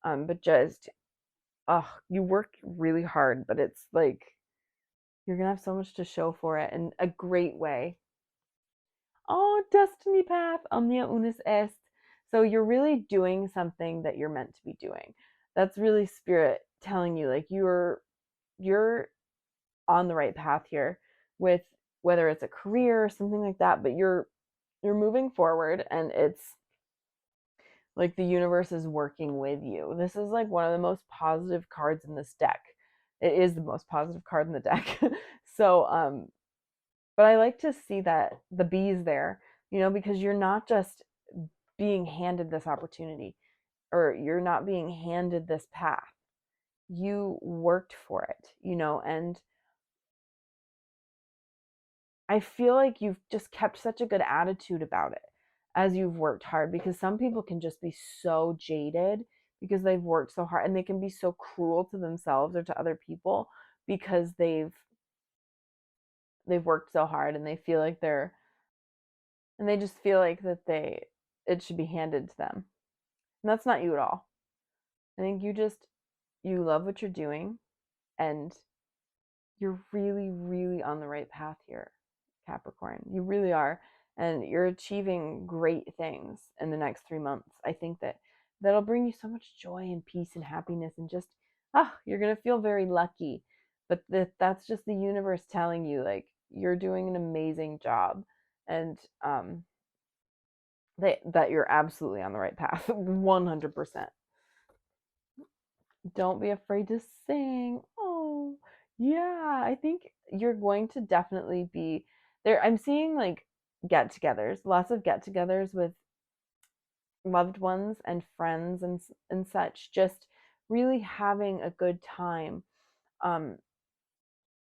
Speaker 1: But just, oh, you work really hard, but it's like you're gonna have so much to show for it in a great way. Oh, destiny path, omnia unus est. So you're really doing something that you're meant to be doing. That's really spirit telling you, like, you're on the right path here with, whether it's a career or something like that, but you're moving forward, and it's like the universe is working with you. This is like one of the most positive cards in this deck. It is the most positive card in the deck. So but I like to see that the bees there, you know, because you're not just being handed this opportunity, or you're not being handed this path. You worked for it, you know, and I feel like you've just kept such a good attitude about it as you've worked hard, because some people can just be so jaded because they've worked so hard, and they can be so cruel to themselves or to other people because they've worked so hard, and they feel like and they just feel like that it should be handed to them. And that's not you at all. I think you love what you're doing, and you're really, really on the right path here, Capricorn. You really are. And you're achieving great things in the next 3 months. I think that'll bring you so much joy and peace and happiness, and just, you're going to feel very lucky. But that's just the universe telling you, like, you're doing an amazing job, and that you're absolutely on the right path, 100%. Don't be afraid to sing. Oh, yeah. I think you're going to definitely be there. I'm seeing like get-togethers, lots of get-togethers with loved ones and friends and such, just really having a good time. Um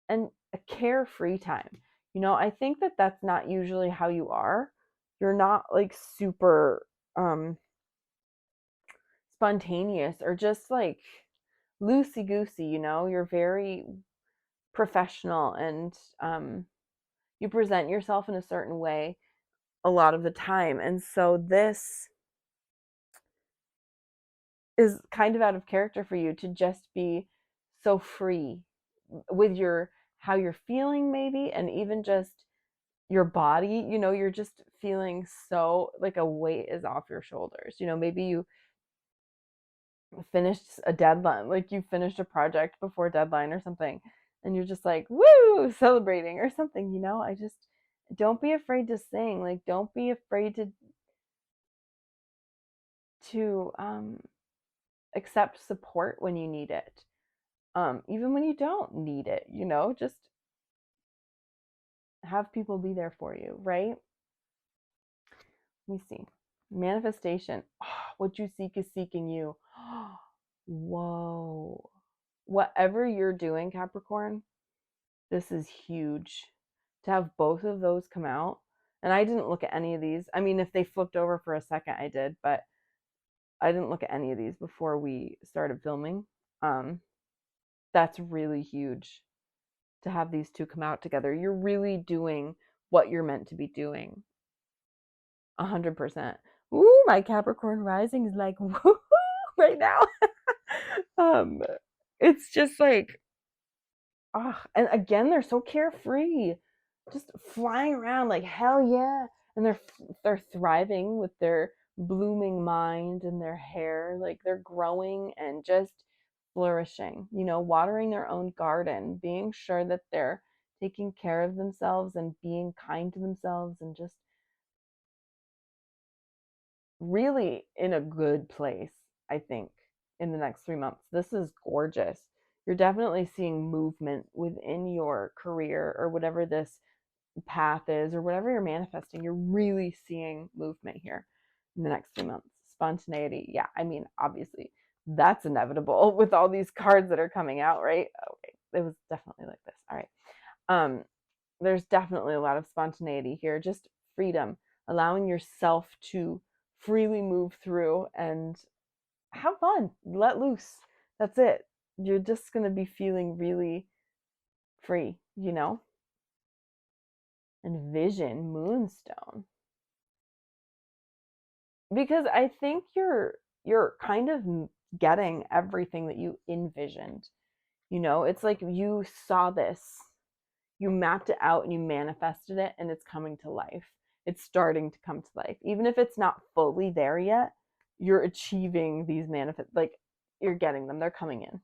Speaker 1: and a carefree time. You know, I think that that's not usually how you are. You're not like super spontaneous or just like loosey goosey, you know? You're very professional and you present yourself in a certain way a lot of the time. And so this is kind of out of character for you to just be so free with your how you're feeling maybe, and even just your body, you know, you're just feeling so like a weight is off your shoulders. You know, maybe you finished a deadline, like you finished a project before deadline or something, and you're just like, woo, celebrating or something, you know? I just don't be afraid to sing. Like don't be afraid to accept support when you need it. Even when you don't need it, you know, just have people be there for you, right? Let me see. Manifestation. Oh, what you seek is seeking you. Whoa. Whatever you're doing, Capricorn, this is huge. To have both of those come out. And I didn't look at any of these. I mean, if they flipped over for a second, I did, but I didn't look at any of these before we started filming. That's really huge to have these two come out together. You're really doing what you're meant to be doing. 100%. Ooh, my Capricorn rising is like woo right now. um, it's just like, ah, and again, they're so carefree, just flying around like hell yeah, and they're thriving with their blooming mind and their hair, like they're growing and just flourishing. You know, watering their own garden, being sure that they're taking care of themselves and being kind to themselves and just really in a good place, I think, in the next 3 months. This is gorgeous. You're definitely seeing movement within your career or whatever this path is or whatever you're manifesting. You're really seeing movement here in the next 3 months. Spontaneity. Yeah, I mean, obviously, that's inevitable with all these cards that are coming out, right? Okay, it was definitely like this. All right. There's definitely a lot of spontaneity here, just freedom, allowing yourself to freely move through and have fun, let loose. That's it. You're just going to be feeling really free, you know? And vision, moonstone. Because I think you're kind of getting everything that you envisioned. You know, it's like you saw this, you mapped it out and you manifested it and it's coming to life. It's starting to come to life. Even if it's not fully there yet, you're achieving these manifest, like you're getting them. They're coming in.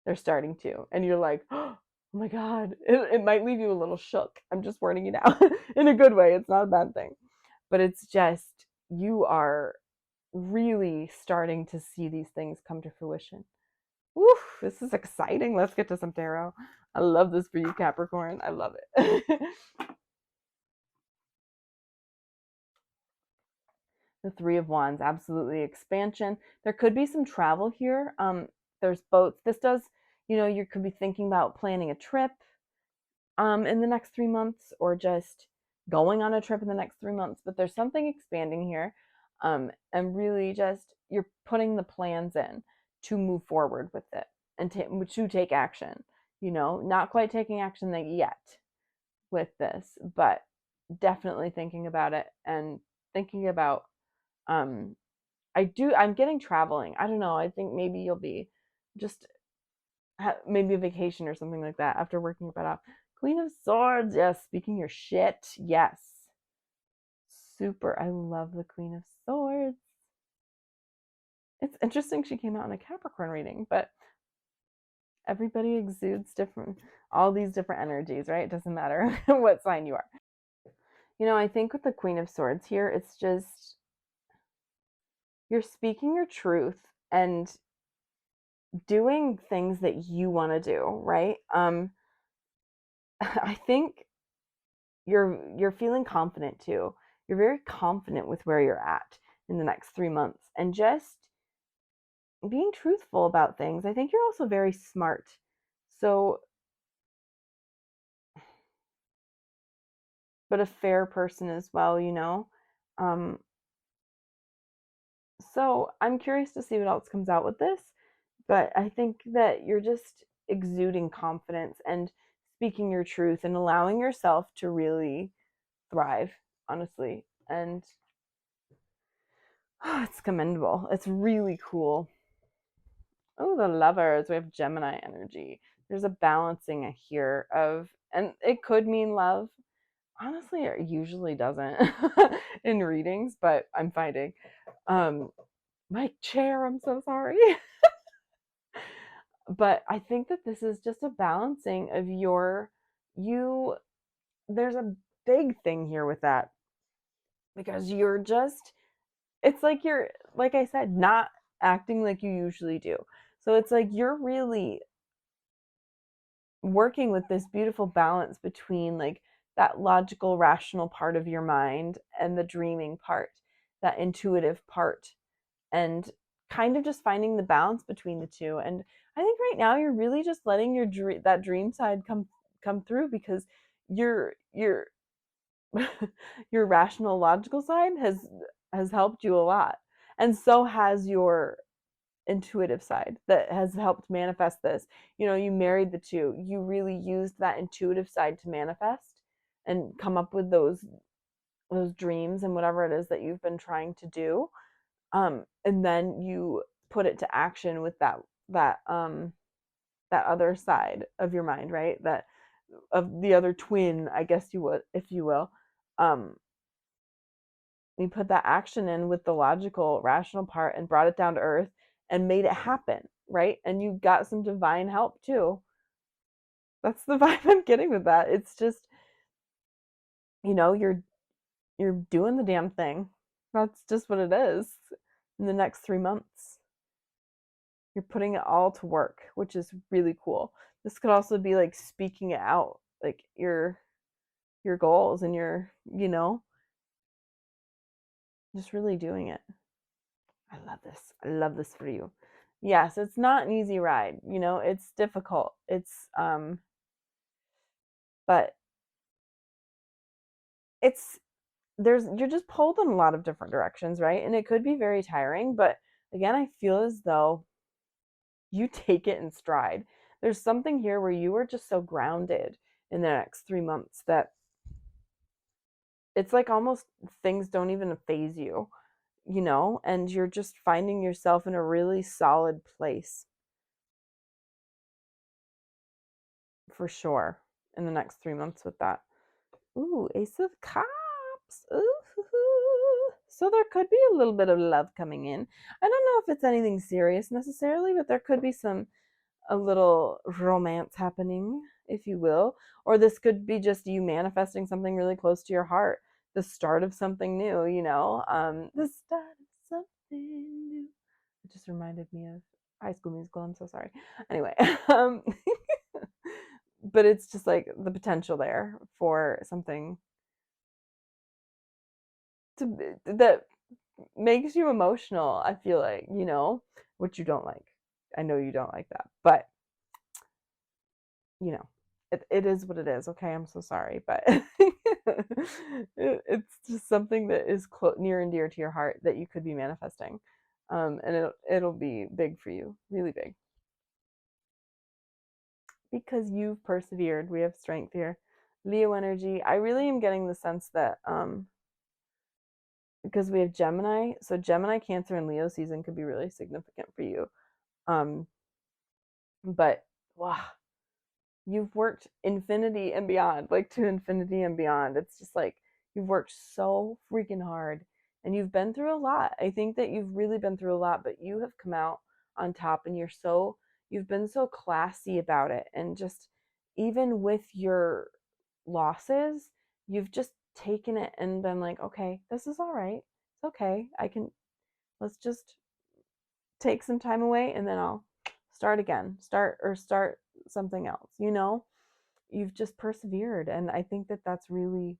Speaker 1: They're starting to. And you're like, oh my God, it might leave you a little shook. I'm just warning you now in a good way. It's not a bad thing. But it's just, you are really starting to see these things come to fruition. Woo, this is exciting. Let's get to some tarot. I love this for you, Capricorn. I love it. The Three of Wands, absolutely expansion. There could be some travel here. There's boats. This does, you know, you could be thinking about planning a trip in the next 3 months or just going on a trip in the next 3 months. But there's something expanding here. And really just you're putting the plans in to move forward with it and to take action. You know, not quite taking action yet with this, but definitely thinking about it and thinking about I'm getting traveling. I don't know. I think maybe you'll be just maybe a vacation or something like that after working it up. Queen of Swords, yes, speaking your shit. Yes. Super. I love the Queen of Swords. It's interesting she came out in a Capricorn reading, but everybody exudes different all these different energies, right? It doesn't matter what sign you are. You know, I think with the Queen of Swords here, it's just you're speaking your truth and doing things that you want to do, right? I think you're feeling confident too. You're very confident with where you're at in the next 3 months and just being truthful about things. I think you're also very smart. So but a fair person as well, you know? Um, so I'm curious to see what else comes out with this, but I think that you're just exuding confidence and speaking your truth and allowing yourself to really thrive, honestly. And it's commendable. It's really cool. Oh, the lovers. We have Gemini energy. There's a balancing here of, and it could mean love. Honestly, it usually doesn't in readings, but I'm fighting. Um, my chair, I'm so sorry. But I think that this is just a balancing of you, there's a big thing here with that because you're just, it's like you're, like I said, not acting like you usually do. So it's like you're really working with this beautiful balance between like that logical, rational part of your mind and the dreaming part, that intuitive part, and kind of just finding the balance between the two. And I think right now you're really just letting that dream side come through because your your rational logical side has helped you a lot, and so has your intuitive side that has helped manifest this. You know, you married the two. You really used that intuitive side to manifest and come up with those dreams and whatever it is that you've been trying to do. And then you put it to action with that other side of your mind, right? That of the other twin, I guess you would, if you will. Um, you put that action in with the logical, rational part and brought it down to earth and made it happen, right? And you got some divine help too. That's the vibe I'm getting with that. It's just, you know, you're doing the damn thing. That's just what it is in the next 3 months. You're putting it all to work, which is really cool. This could also be like speaking it out, like your goals and your, you know, just really doing it. I love this. I love this for you. Yes, it's not an easy ride, you know, it's difficult. But it's you're just pulled in a lot of different directions, right? And it could be very tiring, but again, I feel as though you take it in stride. There's something here where you are just so grounded in the next 3 months that it's like almost things don't even phase you, you know, and you're just finding yourself in a really solid place for sure in the next 3 months with that. Ooh, Ace of Cups. Ooh. So there could be a little bit of love coming in. I don't know if it's anything serious necessarily, but there could be a little romance happening, if you will. Or this could be just you manifesting something really close to your heart. The start of something new, you know? The start of something new. It just reminded me of High School Musical. I'm so sorry. Anyway, but it's just like the potential there for something that makes you emotional, I feel like, you know, which you don't like. I know you don't like that, but you know, it is what it is. Okay, I'm so sorry, but it's just something that is near and dear to your heart that you could be manifesting, and it'll be big for you, really big, because you've persevered. We have strength here. Leo energy. I really am getting the sense that because we have Gemini, so Gemini, Cancer, and Leo season could be really significant for you. Um, but wow, you've worked infinity and beyond, like to infinity and beyond. It's just like you've worked so freaking hard and you've been through a lot. I think that you've really been through a lot, but you have come out on top and you've been so classy about it. And just even with your losses, you've just taken it and been like, okay, this is all right. It's okay. Let's just take some time away and then I'll start again. Start something else, you know? You've just persevered and I think that that's really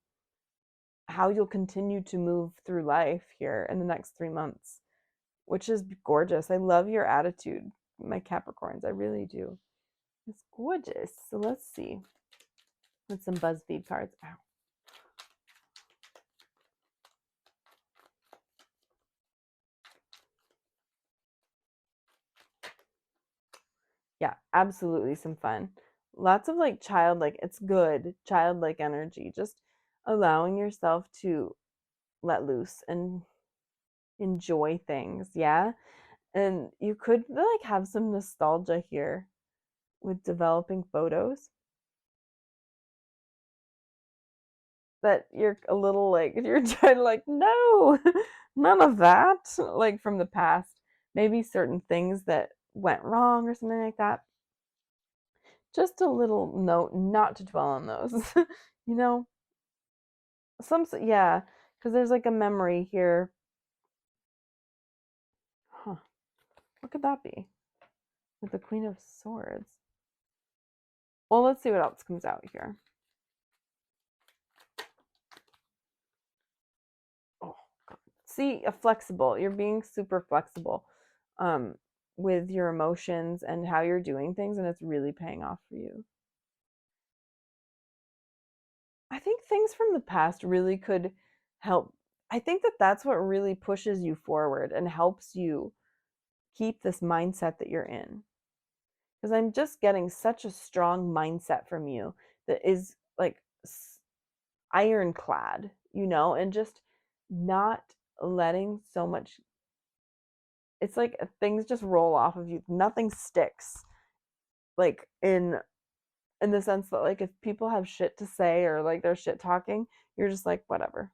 Speaker 1: how you'll continue to move through life here in the next 3 months, which is gorgeous. I love your attitude, my Capricorns. I really do. It's gorgeous. So let's see. With some Buzzfeed cards. Ow. Yeah, absolutely some fun. Lots of like childlike, it's good, childlike energy. Just allowing yourself to let loose and enjoy things. Yeah. And you could like have some nostalgia here with developing photos that you're a little like, you're trying to like, no, none of that, like from the past. Maybe certain things that went wrong or something like that. Just a little note not to dwell on those. you know, yeah, because there's like a memory here. Huh. What could that be? With the Queen of Swords. Well, let's see what else comes out here. Oh, God. See, a flexible. You're being super flexible um, with your emotions and how you're doing things, and it's really paying off for you. I think things from the past really could help. I think that that's what really pushes you forward and helps you keep this mindset that you're in. Because I'm just getting such a strong mindset from you that is like ironclad, and just not letting so much. It's like things just roll off of you. Nothing sticks. Like in the sense that like if people have shit to say or like they're shit talking, you're just like whatever.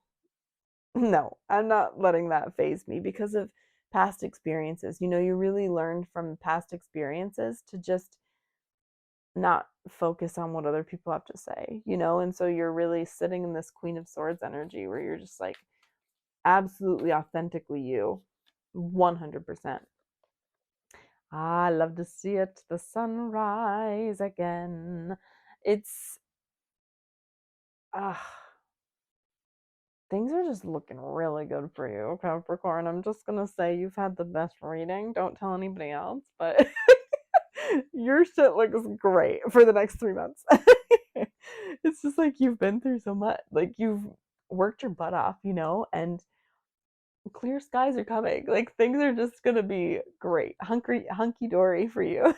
Speaker 1: No, I'm not letting that phase me because of past experiences. You really learned from past experiences to just not focus on what other people have to say. And so you're really sitting in this Queen of Swords energy where you're just like absolutely authentically you, 100%. I love to see it, the sunrise again. It's, ah, things are just looking really good for you, Capricorn. I'm just gonna say you've had the best reading. Don't tell anybody else, but your shit looks great for the next 3 months. It's just like you've been through so much. Like you've worked your butt off, and clear skies are coming. Like things are just gonna be great. Hunky dory for you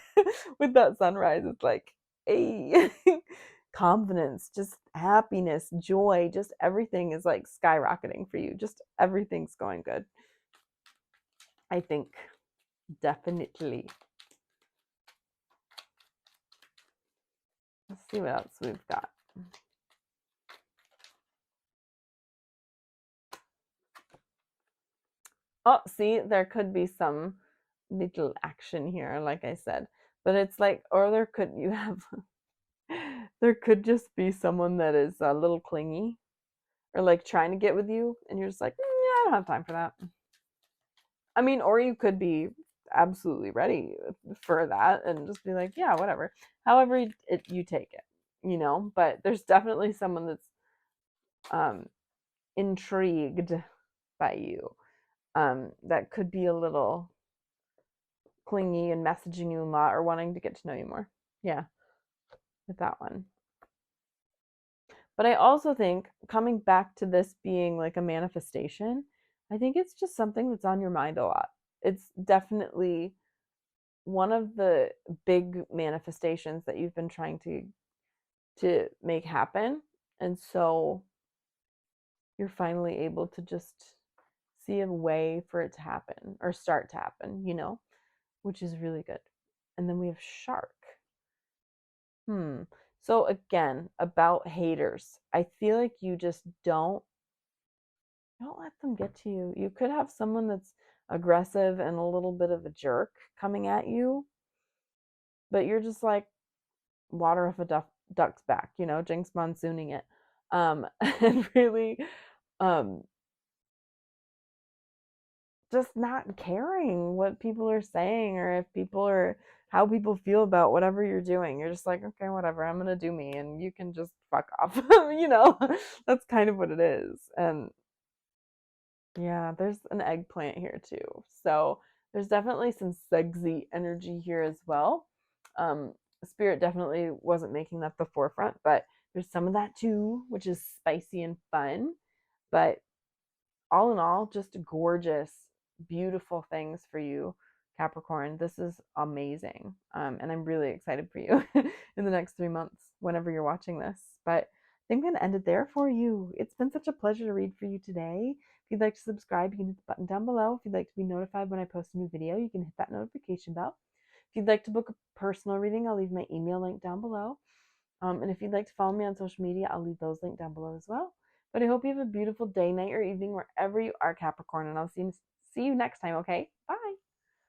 Speaker 1: with that sunrise. It's like, hey, confidence, just happiness, joy, just everything is like skyrocketing for you. Just everything's going good. I think definitely. Let's see what else we've got. Oh, see, there could be some little action here, like I said. But it's like, or you have, there could just be someone that is a little clingy or like trying to get with you, and you're just like, yeah, I don't have time for that. I mean, or you could be absolutely ready for that and just be like, yeah, whatever. However, you take it. But there's definitely someone that's um, intrigued by you that could be a little clingy and messaging you a lot or wanting to get to know you more. Yeah, with that one. But I also think coming back to this being like a manifestation, I think it's just something that's on your mind a lot. It's definitely one of the big manifestations that you've been trying to make happen. And so you're finally able to just see a way for it to happen or start to happen, which is really good. And then we have shark. So again, about haters, I feel like you just don't let them get to you. You could have someone that's aggressive and a little bit of a jerk coming at you, but you're just like water off a duck's back, Jinx monsooning it. And really um just not caring what people are saying or if people are how people feel about whatever you're doing. You're just like, okay, whatever, I'm gonna do me and you can just fuck off. That's kind of what it is. And yeah, there's an eggplant here too. So there's definitely some sexy energy here as well. Um, Spirit definitely wasn't making that the forefront, but there's some of that too, which is spicy and fun. But all in all, just gorgeous, beautiful things for you Capricorn. This is amazing. And I'm really excited for you in the next 3 months, whenever you're watching this. But I think I'm going to end it there for you. It's been such a pleasure to read for you today. If you'd like to subscribe, you can hit the button down below. If you'd like to be notified when I post a new video, you can hit that notification bell. If you'd like to book a personal reading, I'll leave my email link down below. And if you'd like to follow me on social media, I'll leave those linked down below as well. But I hope you have a beautiful day, night, or evening wherever you are, Capricorn, and I'll see you next time, okay? Bye.